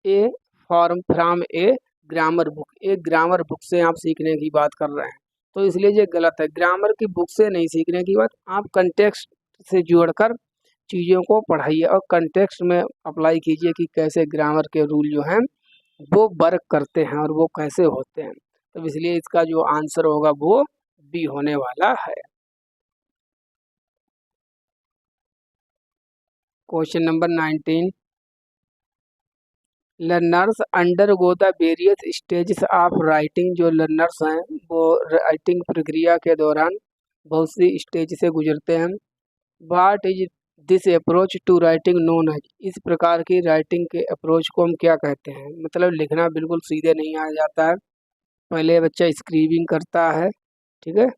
A form from a grammar book, एक ग्रामर बुक से आप सीखने की बात कर रहे हैं तो इसलिए ये गलत है। ग्रामर की बुक से नहीं सीखने की बात, आप कंटेक्स्ट से जोड़कर चीज़ों को पढ़ाइए और कंटेक्स्ट में अप्लाई कीजिए कि कैसे ग्रामर के रूल जो हैं वो वर्क करते हैं और वो कैसे होते हैं। तो इसलिए इसका जो आंसर होगा वो बी होने वाला है। Question number 19, learners under go the various stages of writing, जो लर्नर्स हैं वो राइटिंग प्रक्रिया के दौरान बहुत सी स्टेज से गुजरते हैं। What is this approach to writing known as, इस प्रकार की राइटिंग के अप्रोच को हम क्या कहते हैं। मतलब लिखना बिल्कुल सीधे नहीं आ जाता है, पहले बच्चा स्क्रीबिंग करता है, ठीक है,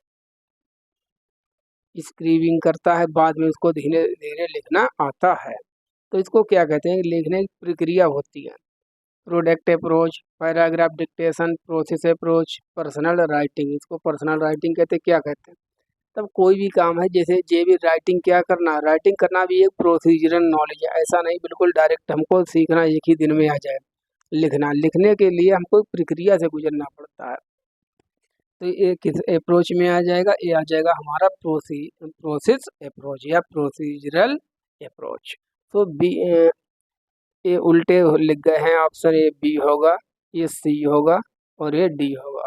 स्क्रीबिंग करता है, बाद में उसको धीरे धीरे लिखना आता है। तो इसको क्या कहते हैं, लिखने की प्रक्रिया होती है। Product approach, paragraph dictation, process approach, personal writing, इसको पर्सनल राइटिंग कहते हैं। क्या कहते हैं, तब कोई भी काम है जैसे जे भी राइटिंग क्या करना, राइटिंग करना भी एक प्रोसीजरल नॉलेज है। ऐसा नहीं बिल्कुल डायरेक्ट हमको सीखना एक ही दिन में आ जाए। लिखना, लिखने के लिए हमको प्रक्रिया से गुजरना पड़ता है। तो ये किस अप्रोच में आ जाएगा, ये आ जाएगा हमारा प्रोसेस अप्रोच या प्रोसीजरल अप्रोच। तो बी, ये उल्टे लिख गए हैं, ऑप्शन ए बी होगा, ये सी होगा और ये डी होगा,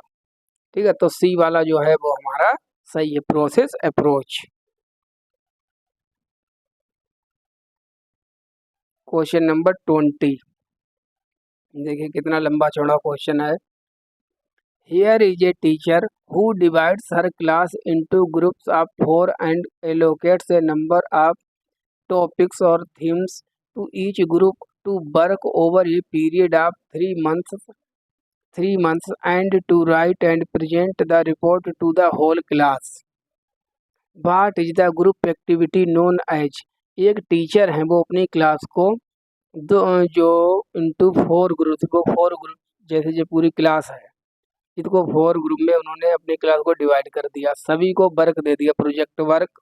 ठीक है। तो सी वाला जो है वो हमारा सही है, प्रोसेस अप्रोच। क्वेश्चन नंबर 20, देखिए कितना लंबा चौड़ा क्वेश्चन है। Here is a teacher who divides her class into groups of 4 and allocates a number of topics और themes to each group to work over a period of 3 months and to write and present the report to the whole class. What is the group activity known as, एक teacher हैं वो अपनी class को दो जो into 4 group, वो 4 group जैसे जो पूरी क्लास है इसको 4 ग्रुप में उन्होंने अपनी क्लास को डिवाइड कर दिया, सभी को वर्क दे दिया प्रोजेक्ट वर्क,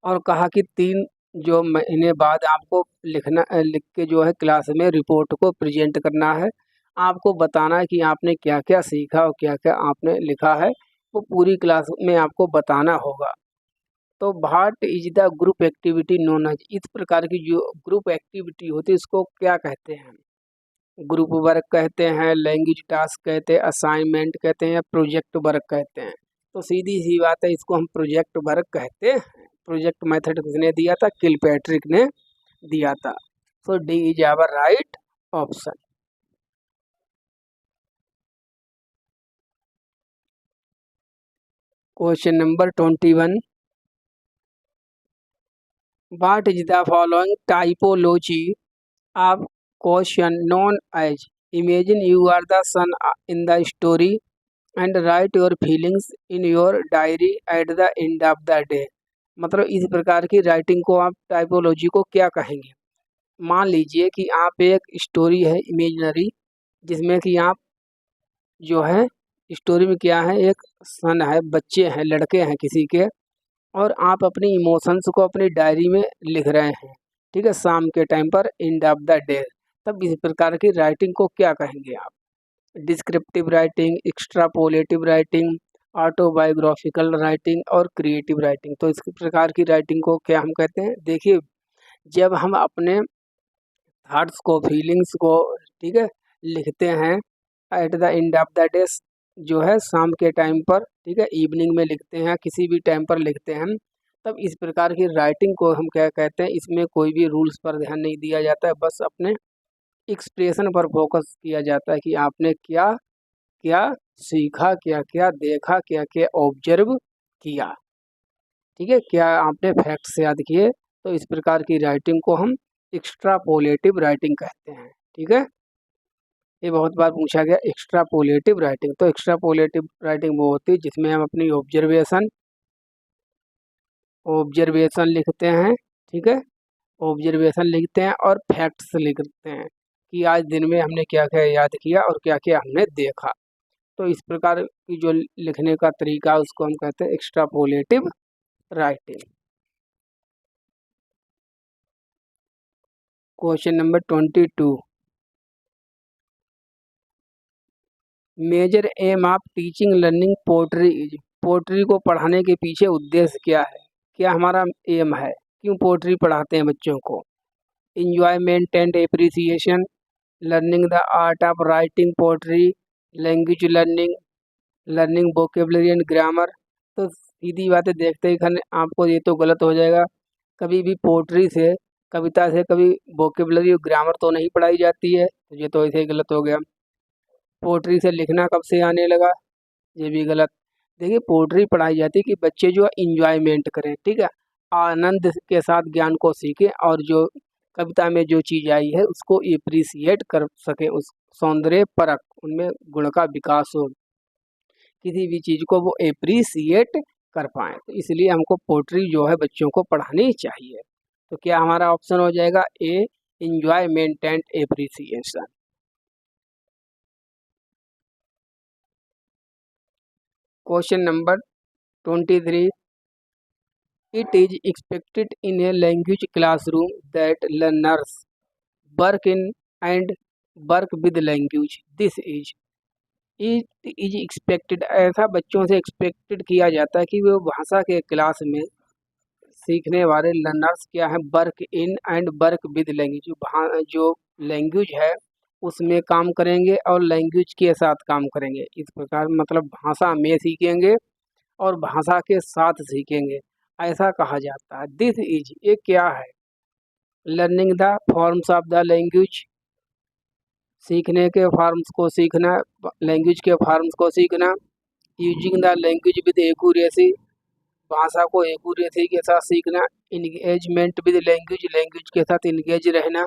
और कहा कि 3 जो महीने बाद आपको लिख के जो है क्लास में रिपोर्ट को प्रेजेंट करना है। आपको बताना है कि आपने क्या क्या सीखा और क्या क्या आपने लिखा है, वो पूरी क्लास में आपको बताना होगा। तो what is the group activity known as, इस प्रकार की जो ग्रुप एक्टिविटी होती है इसको क्या कहते हैं? ग्रुप वर्क कहते हैं, लैंग्वेज टास्क कहते हैं, असाइनमेंट कहते हैं, या प्रोजेक्ट वर्क कहते हैं। तो सीधी सी बात है, इसको हम प्रोजेक्ट वर्क कहते हैं। प्रोजेक्ट मेथड किसने दिया था? किलपैट्रिक ने दिया था। So D is our right option. Question number 21, what is the following typology of question known as imagine you are the son in the story and write your feelings in your diary at the end of the day. मतलब इस प्रकार की writing को आप typology को क्या कहेंगे? मान लीजिए कि आप एक स्टोरी है इमेजिनरी, जिसमें कि आप जो है स्टोरी में क्या है, एक सन है, बच्चे हैं, लड़के हैं किसी के, और आप अपनी इमोशंस को अपनी डायरी में लिख रहे हैं, ठीक है, शाम के टाइम पर एंड ऑफ द डे। तब इस प्रकार की राइटिंग को क्या कहेंगे आप? Descriptive writing, extrapolative writing, autobiographical writing और क्रिएटिव राइटिंग। तो इस प्रकार की राइटिंग को क्या हम कहते हैं? देखिए, जब हम अपने थॉट्स को, फीलिंग्स को, ठीक है, लिखते हैं eight the end of the day, जो है शाम के टाइम पर, ठीक है, इवनिंग में लिखते हैं, किसी भी टाइम पर लिखते हैं, तब इस प्रकार की राइटिंग को हम क्या कहते हैं? इसमें कोई भी रूल्स पर ध्यान नहीं दिया जाता है, बस अपने एक्सप्रेशन पर फोकस किया जाता है कि आपने क्या क्या सीखा, क्या क्या देखा, क्या क्या ऑब्जर्व किया, ठीक है, क्या आपने फैक्ट्स याद किए। तो इस प्रकार की राइटिंग को हम एक्स्ट्रापोलेटिव राइटिंग कहते हैं, ठीक है। ये बहुत बार पूछा गया एक्स्ट्रापोलेटिव राइटिंग। तो एक्स्ट्रापोलेटिव राइटिंग वो होती है जिसमें हम अपनी ऑब्जर्वेशन ऑब्जर्वेशन लिखते हैं, ठीक है, ऑब्जर्वेशन लिखते हैं और फैक्ट्स लिखते हैं कि आज दिन में हमने क्या क्या याद किया और क्या क्या हमने देखा। तो इस प्रकार की जो लिखने का तरीका उसको हम कहते हैं extrapolative writing. Question number 22, major aim of teaching learning poetry is, poetry को पढ़ाने के पीछे उद्देश्य क्या है? क्या हमारा एम है? क्यों पोट्री पढ़ाते हैं बच्चों को? Enjoyment and appreciation, learning the art of writing poetry, language learning, learning vocabulary and grammar. तो सीधी बातें देखते ही खन आपको ये तो गलत हो जाएगा, कभी भी पोट्री से, कविता से कभी वोकेबलरी और ग्रामर तो नहीं पढ़ाई जाती है, तो ये तो ऐसे ही गलत हो गया। पोट्री से लिखना कब से आने लगा? ये भी गलत। देखिए, पोट्री पढ़ाई जाती है कि बच्चे जो है इंजॉयमेंट करें, ठीक है, आनंद के साथ ज्ञान को सीखें, और जो कविता में जो चीज़ आई है उसको एप्रिसिएट कर सकें, उस सौंदर्य परख, उनमें गुण का विकास हो, किसी भी चीज़ को वो एप्रिसिएट कर पाएँ। तो इसलिए हमको पोट्री जो है बच्चों को पढ़ानी चाहिए। तो क्या हमारा ऑप्शन हो जाएगा A, enjoyment and appreciation. Question number 23, it is expected in a language classroom that learners work in and work with language, this is, it is expected, ऐसा बच्चों से एक्सपेक्टेड किया जाता है कि वो भाषा के क्लास में सीखने वाले लर्नर्स क्या है? Work in and work with language, जो लैंग्वेज है उसमें काम करेंगे और लैंग्वेज के साथ काम करेंगे। इस प्रकार मतलब भाषा में सीखेंगे और भाषा के साथ सीखेंगे, ऐसा कहा जाता है। दिस इज, ये क्या है? Learning the forms of the language, सीखने के फॉर्म्स को सीखना, लैंग्वेज के फॉर्म्स को सीखना। Using the language with accuracy, भाषा को एक्यूरेसी के साथ सीखना। इंगेजमेंट विद लैंग्वेज, लैंग्वेज के साथ इंगेज रहना।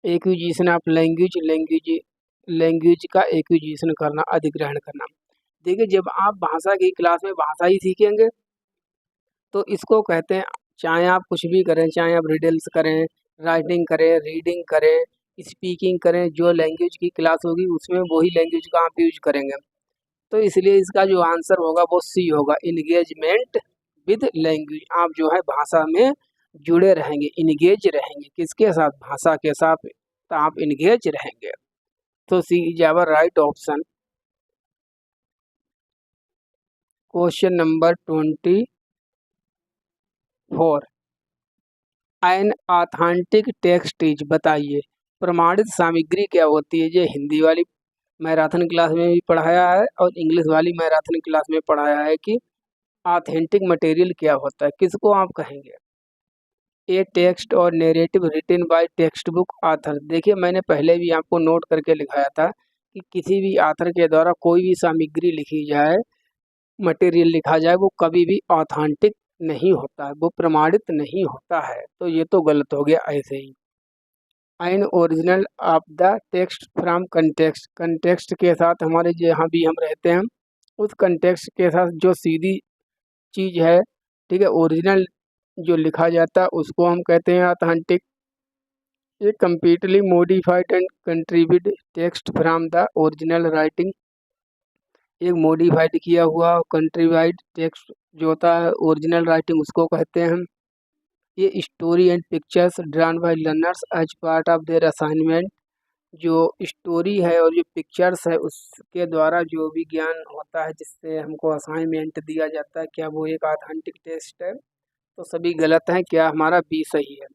एक्विजिशन ऑफ लैंग्वेज, लैंग्वेज का एक्विजिशन करना, अधिग्रहण करना। देखिए, जब आप भाषा की क्लास में भाषा ही सीखेंगे तो इसको कहते हैं, चाहे आप कुछ भी करें, चाहे आप रिडल्स करें, राइटिंग करें, रीडिंग करें, स्पीकिंग करें, जो लैंग्वेज की क्लास होगी उसमें वही लैंग्वेज का आप यूज करेंगे। तो इसलिए इसका जो आंसर होगा वो सी होगा, इंगेजमेंट विद लैंग्वेज। आप जो है भाषा में जुड़े रहेंगे, इंगेज रहेंगे, किसके साथ, भाषा के साथ, तो आप इंगेज रहेंगे। तो C is our right option. Question number 24, an authentic text is, बताइए प्रमाणित सामग्री क्या होती है। ये हिंदी वाली मैराथन क्लास में भी पढ़ाया है और इंग्लिश वाली मैराथन क्लास में पढ़ाया है कि ऑथेंटिक मटेरियल क्या होता है, किसको आप कहेंगे। ए टेक्स्ट और narrative written by textbook author. देखिए मैंने पहले भी आपको नोट करके लिखाया था कि किसी भी आथर के द्वारा कोई भी सामग्री लिखी जाए, मटेरियल लिखा जाए, वो कभी भी ऑथेंटिक नहीं होता है, वो प्रमाणित नहीं होता है। तो ये तो गलत हो गया ऐसे ही। An original of the text from context, context के साथ हमारे जहाँ भी हम रहते हैं उस कंटेक्स्ट के साथ जो सीधी चीज़ है, ठीक है, ओरिजिनल जो लिखा जाता है उसको हम कहते हैं ऑथेंटिक। ये completely modified and contribute text from the original writing, एक मॉडिफाइड किया हुआ कंट्रीब्यूट टेक्स्ट जो होता है ओरिजिनल राइटिंग उसको कहते हैं। ये story and pictures drawn by learners as part of their assignment, जो स्टोरी है और जो पिक्चर्स है उसके द्वारा जो भी ज्ञान होता है जिससे हमको असाइनमेंट दिया जाता है, क्या वो एक ऑथेंटिक टेक्स्ट है। तो सभी गलत हैं, क्या हमारा बी सही है।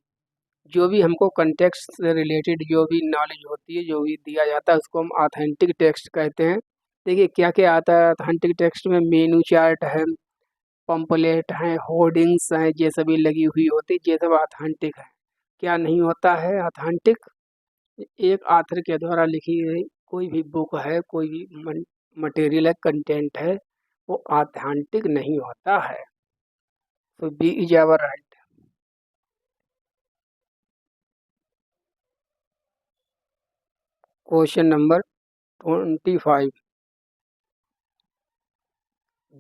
जो भी हमको कंटेक्स्ट से रिलेटेड जो भी नॉलेज होती है, जो भी दिया जाता है उसको हम ऑथेंटिक टेक्स्ट कहते हैं। देखिए क्या क्या आता है ऑथेंटिक टेक्स्ट में, मेनू चार्ट है, पंपलेट हैं, होर्डिंग्स हैं, ये सभी लगी हुई होती है, ये सब ऑथेंटिक है। क्या नहीं होता है ऑथेंटिक, एक ऑथर के द्वारा लिखी गई कोई भी बुक है, कोई भी मटेरियल है, कंटेंट है, वो ऑथेंटिक नहीं होता है। तो B is our right. Question number 25,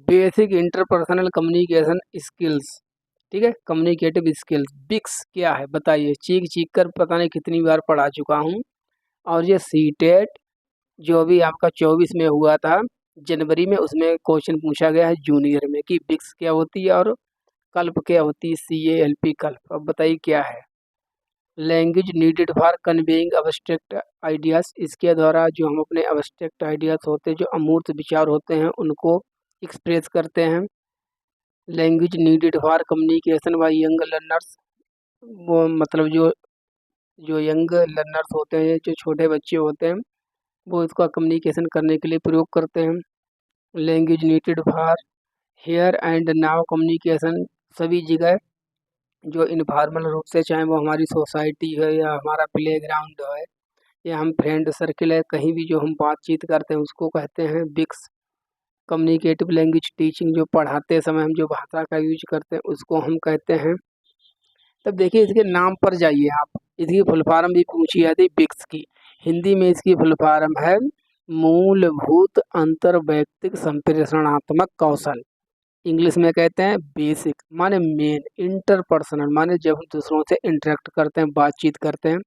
basic interpersonal communication skills, ठीक है, कम्युनिकेटिव स्किल्स, बिक्स क्या है बताइए। चीख चीख कर पता नहीं कितनी बार पढ़ा चुका हूँ। और ये सीटेट जो भी आपका 24 में हुआ था जनवरी में, उसमें क्वेश्चन पूछा गया है जूनियर में कि बिक्स क्या होती है और कल्प क्या होती है, CALP कल्प। अब बताइए क्या है। Language needed for conveying abstract ideas, इसके द्वारा जो हम अपने अब्स्ट्रैक्ट आइडियाज होते हैं, जो अमूर्त विचार होते हैं, उनको एक्सप्रेस करते हैं। Language needed for communication bye young learners, वो मतलब जो जो यंग लर्नर्स होते हैं, जो छोटे बच्चे होते हैं, वो इसका कम्युनिकेशन करने के लिए प्रयोग करते हैं। Language needed for here and now communication, सभी जगह जो इनफॉर्मल रूप से, चाहे वो हमारी सोसाइटी है या हमारा प्लेग्राउंड है या हम फ्रेंड सर्किल है, कहीं भी जो हम बातचीत करते हैं उसको कहते हैं बिक्स। कम्युनिकेटिव लैंग्वेज टीचिंग, जो पढ़ाते समय हम जो भाषा का यूज करते हैं उसको हम कहते हैं। तब देखिए इसके नाम पर जाइए आप, इसकी फुल फॉर्म भी पूछी जाती है बिक्स की। हिंदी में इसकी फुल फॉर्म है मूलभूत अंतर्वैयक्तिक संप्रेषणात्मक कौशल। इंग्लिश में कहते हैं बेसिक माने मेन, इंटरपर्सनल माने जब हम दूसरों से इंटरेक्ट करते हैं, बातचीत करते हैं।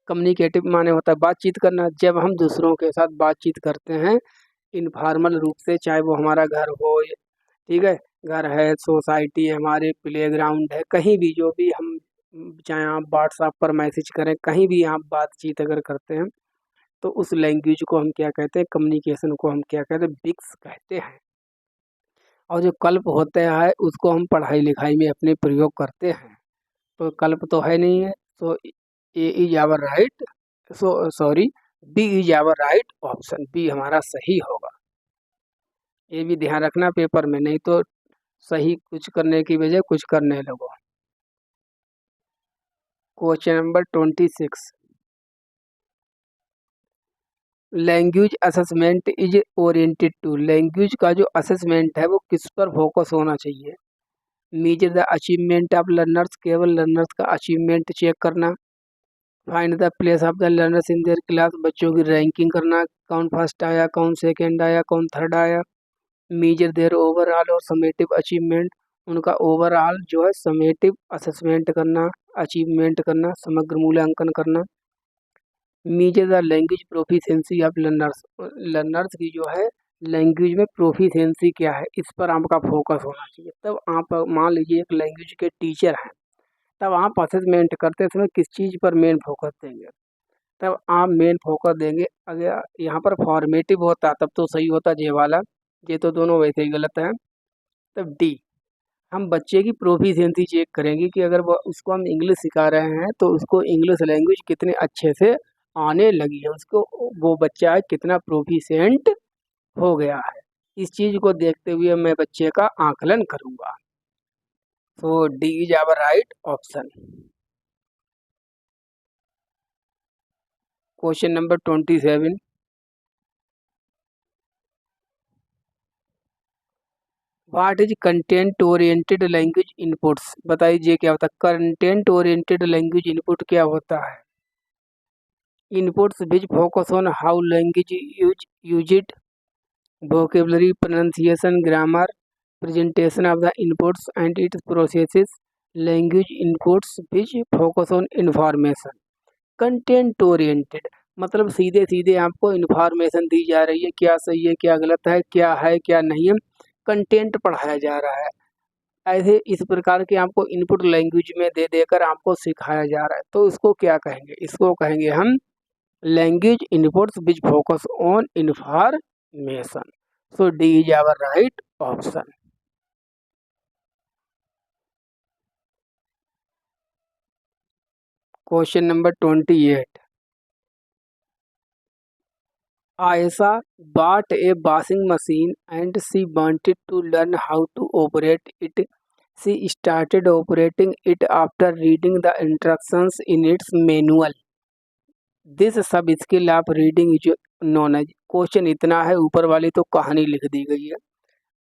कम्युनिकेटिव माने होता है बातचीत करना, जब हम दूसरों के साथ बातचीत करते हैं इनफॉर्मल रूप से, चाहे वो हमारा घर हो, ठीक है, घर है, सोसाइटी है, हमारे प्लेग्राउंड है, कहीं भी जो भी हम, चाहे आप व्हाट्सएप पर मैसेज करें, कहीं भी आप बातचीत अगर करते हैं तो उस लैंग्वेज को हम क्या कहते हैं, कम्युनिकेशन को हम क्या कहते हैं, बिक्स कहते हैं। और जो कल्प होते हैं उसको हम पढ़ाई लिखाई में अपने प्रयोग करते हैं। तो कल्प तो है नहीं है, तो A is our right, sorry, B is our right option, B हमारा सही होगा। ये भी ध्यान रखना पेपर में, नहीं तो सही कुछ करने की बजाय कुछ करने लगो। Question number 26, language assessment is oriented to, language का जो असेसमेंट है वो किस पर फोकस होना चाहिए। Measure the achievement of learners, केवल लर्नर्स का अचीवमेंट चेक करना। Find the place of the learners in their class, बच्चों की रैंकिंग करना, कौन फर्स्ट आया, कौन सेकंड आया, कौन थर्ड आया। मेजर देयर ओवरऑल और समेटिव अचीवमेंट, उनका ओवरऑल जो है समेटिव असेसमेंट करना, अचीवमेंट करना, समग्र मूल्यांकन करना। Measure the language proficiency of learners, learners की जो है लैंग्वेज में प्रोफिशिएंसी क्या है, इस पर आपका फोकस होना चाहिए। तब आप मान लीजिए एक लैंग्वेज के टीचर हैं, तब आप असेसमेंट करते समय किस चीज़ पर मेन फोकस देंगे, तब आप मेन फोकस देंगे। अगर यहाँ पर फॉर्मेटिव होता तब तो सही होता ये वाला, ये तो दोनों वैसे ही गलत है। तब डी, हम बच्चे की प्रोफिशिएंसी चेक करेंगे कि अगर वो उसको हम इंग्लिश सिखा रहे हैं तो उसको इंग्लिश लैंग्वेज कितने अच्छे से आने लगी है, उसको वो बच्चा कितना प्रोफिशिएंट हो गया है। इस चीज़ को देखते हुए मैं बच्चे का आकलन करूँगा। So D is our right option. Question number 27, what is content oriented language inputs, बताइए क्या होता है कंटेंट ओरिएंटेड लैंग्वेज इनपुट, क्या होता है। Inputs which focus on how language used, vocabulary, pronunciation, grammar, presentation of the inputs and its processes, language inputs which focus on information। Content oriented मतलब सीधे सीधे आपको इन्फॉर्मेशन दी जा रही है, क्या सही है क्या गलत है क्या नहीं है, कंटेंट पढ़ाया जा रहा है। ऐसे इस प्रकार के आपको इनपुट लैंग्वेज में दे देकर आपको सिखाया जा रहा है, तो इसको क्या कहेंगे, इसको कहेंगे हम language inputs which focus on information. So D is our right option. Question number 28, Ayesha bought a washing machine and she wanted to learn how to operate it. She started operating it after reading the instructions in its manual. This sub skill of reading is known as. Question इतना है, ऊपर वाली तो कहानी लिख दी गई है।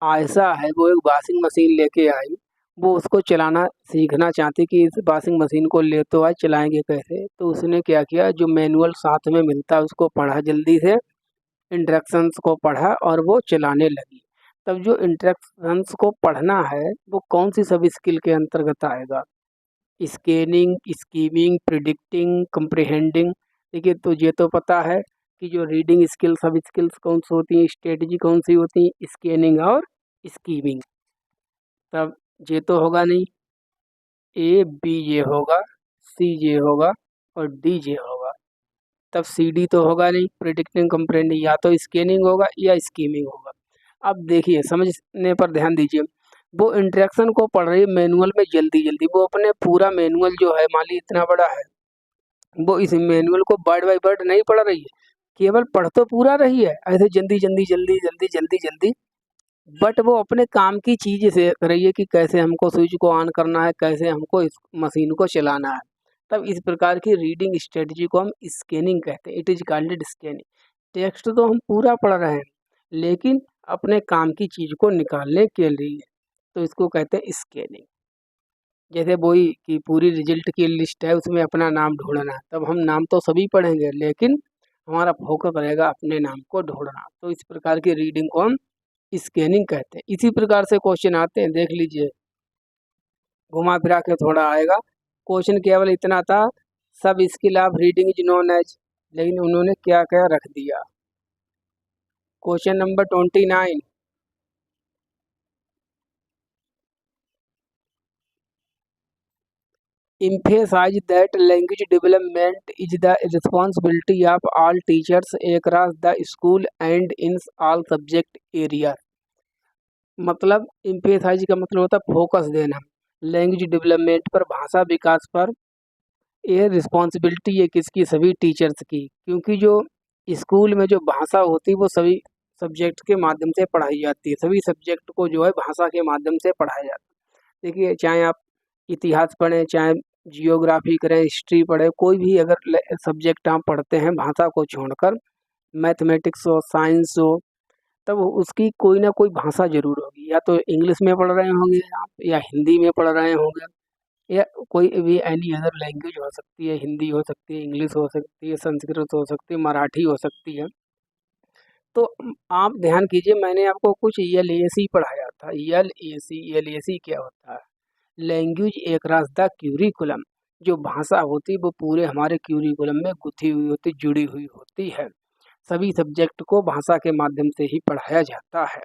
आयशा है वो एक वॉशिंग मशीन लेके आई, वो उसको चलाना सीखना चाहती कि इस वॉशिंग मशीन को ले तो आए, चलाएंगे कैसे। तो उसने क्या किया, जो मैनुअल साथ में मिलता है उसको पढ़ा, जल्दी से इंस्ट्रक्शंस को पढ़ा और वो चलाने लगी। तब जो इंस्ट्रक्शंस को पढ़ना है वो कौन सी सब स्किल के अंतर्गत आएगा, स्कैनिंग, स्कीमिंग, प्रिडिक्टिंग, कंप्रिहेंडिंग। देखिए तो ये तो पता है कि जो रीडिंग स्किल सब स्किल्स कौन सी होती हैं, स्ट्रेटजी कौन सी होती है, स्कैनिंग और स्कीमिंग। तब ये तो होगा नहीं, ए बी ये होगा, सी ये होगा और डी ये होगा। तब सी डी तो होगा नहीं, प्रिडिक्टिंग कंप्रेंडिंग, या तो स्कैनिंग होगा या स्कीमिंग होगा। अब देखिए समझने पर ध्यान दीजिए, वो इंट्रैक्शन को पढ़ रही है मैनुअल में जल्दी जल्दी, वो अपने पूरा मैनुअल जो है मान ली इतना बड़ा है, वो इस मैनुअल को वर्ड बाय वर्ड नहीं पढ़ रही है, केवल पढ़ तो पूरा रही है ऐसे जल्दी जल्दी जल्दी जल्दी जल्दी जल्दी, बट वो अपने काम की चीज़ से कर रही है कि कैसे हमको स्विच को ऑन करना है, कैसे हमको इस मशीन को चलाना है। तब इस प्रकार की रीडिंग स्ट्रेटजी को हम स्कैनिंग कहते हैं, it is called scanning. Text तो हम पूरा पढ़ रहे हैं लेकिन अपने काम की चीज़ को निकालने के लिए, तो इसको कहते हैं स्कैनिंग। जैसे वही कि पूरी रिजल्ट की लिस्ट है उसमें अपना नाम ढूंढना है, तब हम नाम तो सभी पढ़ेंगे लेकिन हमारा फोकस रहेगा अपने नाम को ढूंढना, तो इस प्रकार की रीडिंग को हम स्कैनिंग कहते हैं। इसी प्रकार से क्वेश्चन आते हैं, देख लीजिए घुमा फिरा के थोड़ा आएगा। क्वेश्चन केवल इतना था, sub skill of reading is known as, लेकिन उन्होंने क्या क्या रख दिया। Question number 29, emphasize that language development is the responsibility of all teachers across the school and in all subject areas। मतलब emphasize का मतलब होता है फोकस देना, लैंग्वेज डेवलपमेंट पर, भाषा विकास पर। ये रिस्पॉन्सिबिलिटी है किसकी, सभी टीचर्स की, क्योंकि जो स्कूल में जो भाषा होती है वो सभी सब्जेक्ट के माध्यम से पढ़ाई जाती है, सभी सब्जेक्ट को जो है भाषा के माध्यम से पढ़ाया जाता है। देखिए चाहे आप इतिहास पढ़ें, चाहे जियोग्राफी करें, हिस्ट्री पढ़ें, कोई भी अगर सब्जेक्ट आप पढ़ते हैं भाषा को छोड़कर, मैथमेटिक्स हो, साइंस हो, तब उसकी कोई ना कोई भाषा ज़रूर होगी, या तो इंग्लिश में पढ़ रहे होंगे आप, या हिंदी में पढ़ रहे होंगे, या कोई भी एनी अदर लैंग्वेज हो सकती है, हिंदी हो सकती है, इंग्लिश हो सकती है, संस्कृत हो सकती है, मराठी हो सकती है। तो आप ध्यान कीजिए, मैंने आपको कुछ LAC पढ़ाया था। LAC क्या होता है, लैंग्वेज एकरास द क्यूरिकुलम। जो भाषा होती है वो पूरे हमारे क्यूरिकुलम में गुथी हुई होती, जुड़ी हुई होती है। सभी सब्जेक्ट को भाषा के माध्यम से ही पढ़ाया जाता है।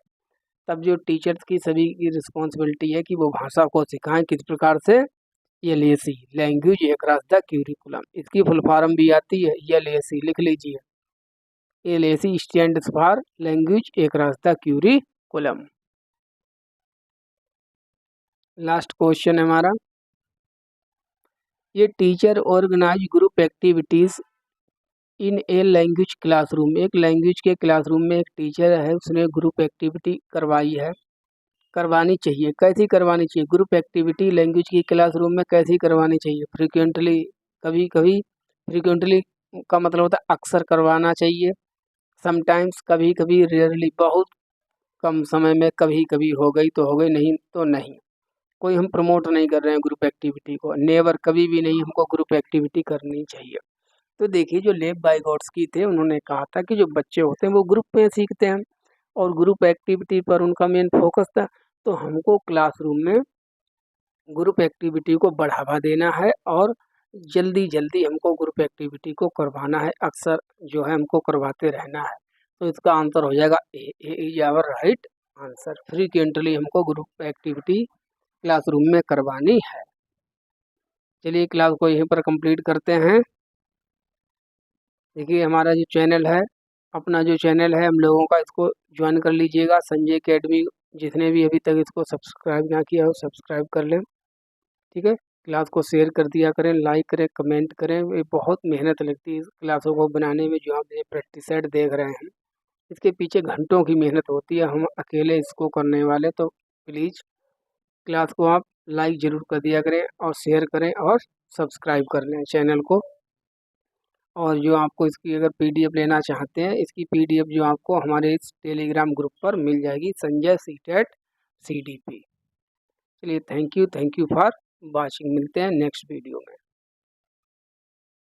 तब जो टीचर्स की सभी की रिस्पॉन्सिबिलिटी है कि वो भाषा को सिखाएं किस प्रकार से, LAC language across the curriculum. इसकी फुल फॉर्म भी आती है LAC, लिख लीजिए। LAC stands for language across the curriculum. Last question है हमारा, ये teacher organise group activities in a language classroom. एक लैंग्वेज के क्लासरूम में एक टीचर है, उसने ग्रुप एक्टिविटी करवाई है, करवानी चाहिए। कैसी करवानी चाहिए? ग्रुप एक्टिविटी लैंग्वेज की क्लासरूम में कैसी करवानी चाहिए? फ्रिक्वेंटली, कभी कभी। फ्रिक्वेंटली का मतलब होता है अक्सर करवाना चाहिए। समटाइम्स, कभी कभी। रेयरली, बहुत कम समय में कभी कभी हो गई तो हो गई, नहीं तो नहीं। कोई हम प्रमोट नहीं कर रहे हैं ग्रुप एक्टिविटी को। नेवर, कभी भी नहीं हमको ग्रुप एक्टिविटी करनी चाहिए। तो देखिए, जो लेव वाइगोट्स्की थे, उन्होंने कहा था कि जो बच्चे होते हैं वो ग्रुप में सीखते हैं और ग्रुप एक्टिविटी पर उनका मेन फोकस था। तो हमको क्लासरूम में ग्रुप एक्टिविटी को बढ़ावा देना है और जल्दी जल्दी हमको ग्रुप एक्टिविटी को करवाना है, अक्सर जो है हमको करवाते रहना है। तो इसका आंसर हो जाएगा A is our right answer. Frequently हमको ग्रुप एक्टिविटी क्लासरूम में करवानी है। चलिए, क्लास को यहीं पर कंप्लीट करते हैं। देखिए, हमारा जो चैनल है, अपना जो चैनल है हम लोगों का, इसको ज्वाइन कर लीजिएगा, संजय अकेडमी। जिसने भी अभी तक इसको सब्सक्राइब ना किया हो, सब्सक्राइब कर लें। ठीक है, क्लास को शेयर कर दिया करें, लाइक करें, कमेंट करें। ये बहुत मेहनत लगती है इस क्लासों को बनाने में। जो आप ये प्रैक्टिस सेट देख रहे हैं, इसके पीछे घंटों की मेहनत होती है, हम अकेले इसको करने वाले। तो प्लीज़ क्लास को आप लाइक ज़रूर कर दिया करें और शेयर करें और सब्सक्राइब कर लें चैनल को। और जो आपको इसकी अगर PDF लेना चाहते हैं, इसकी PDF जो आपको हमारे इस टेलीग्राम ग्रुप पर मिल जाएगी, संजय सीटेट CDP। चलिए, थैंक यू फॉर वॉचिंग। मिलते हैं नेक्स्ट वीडियो में।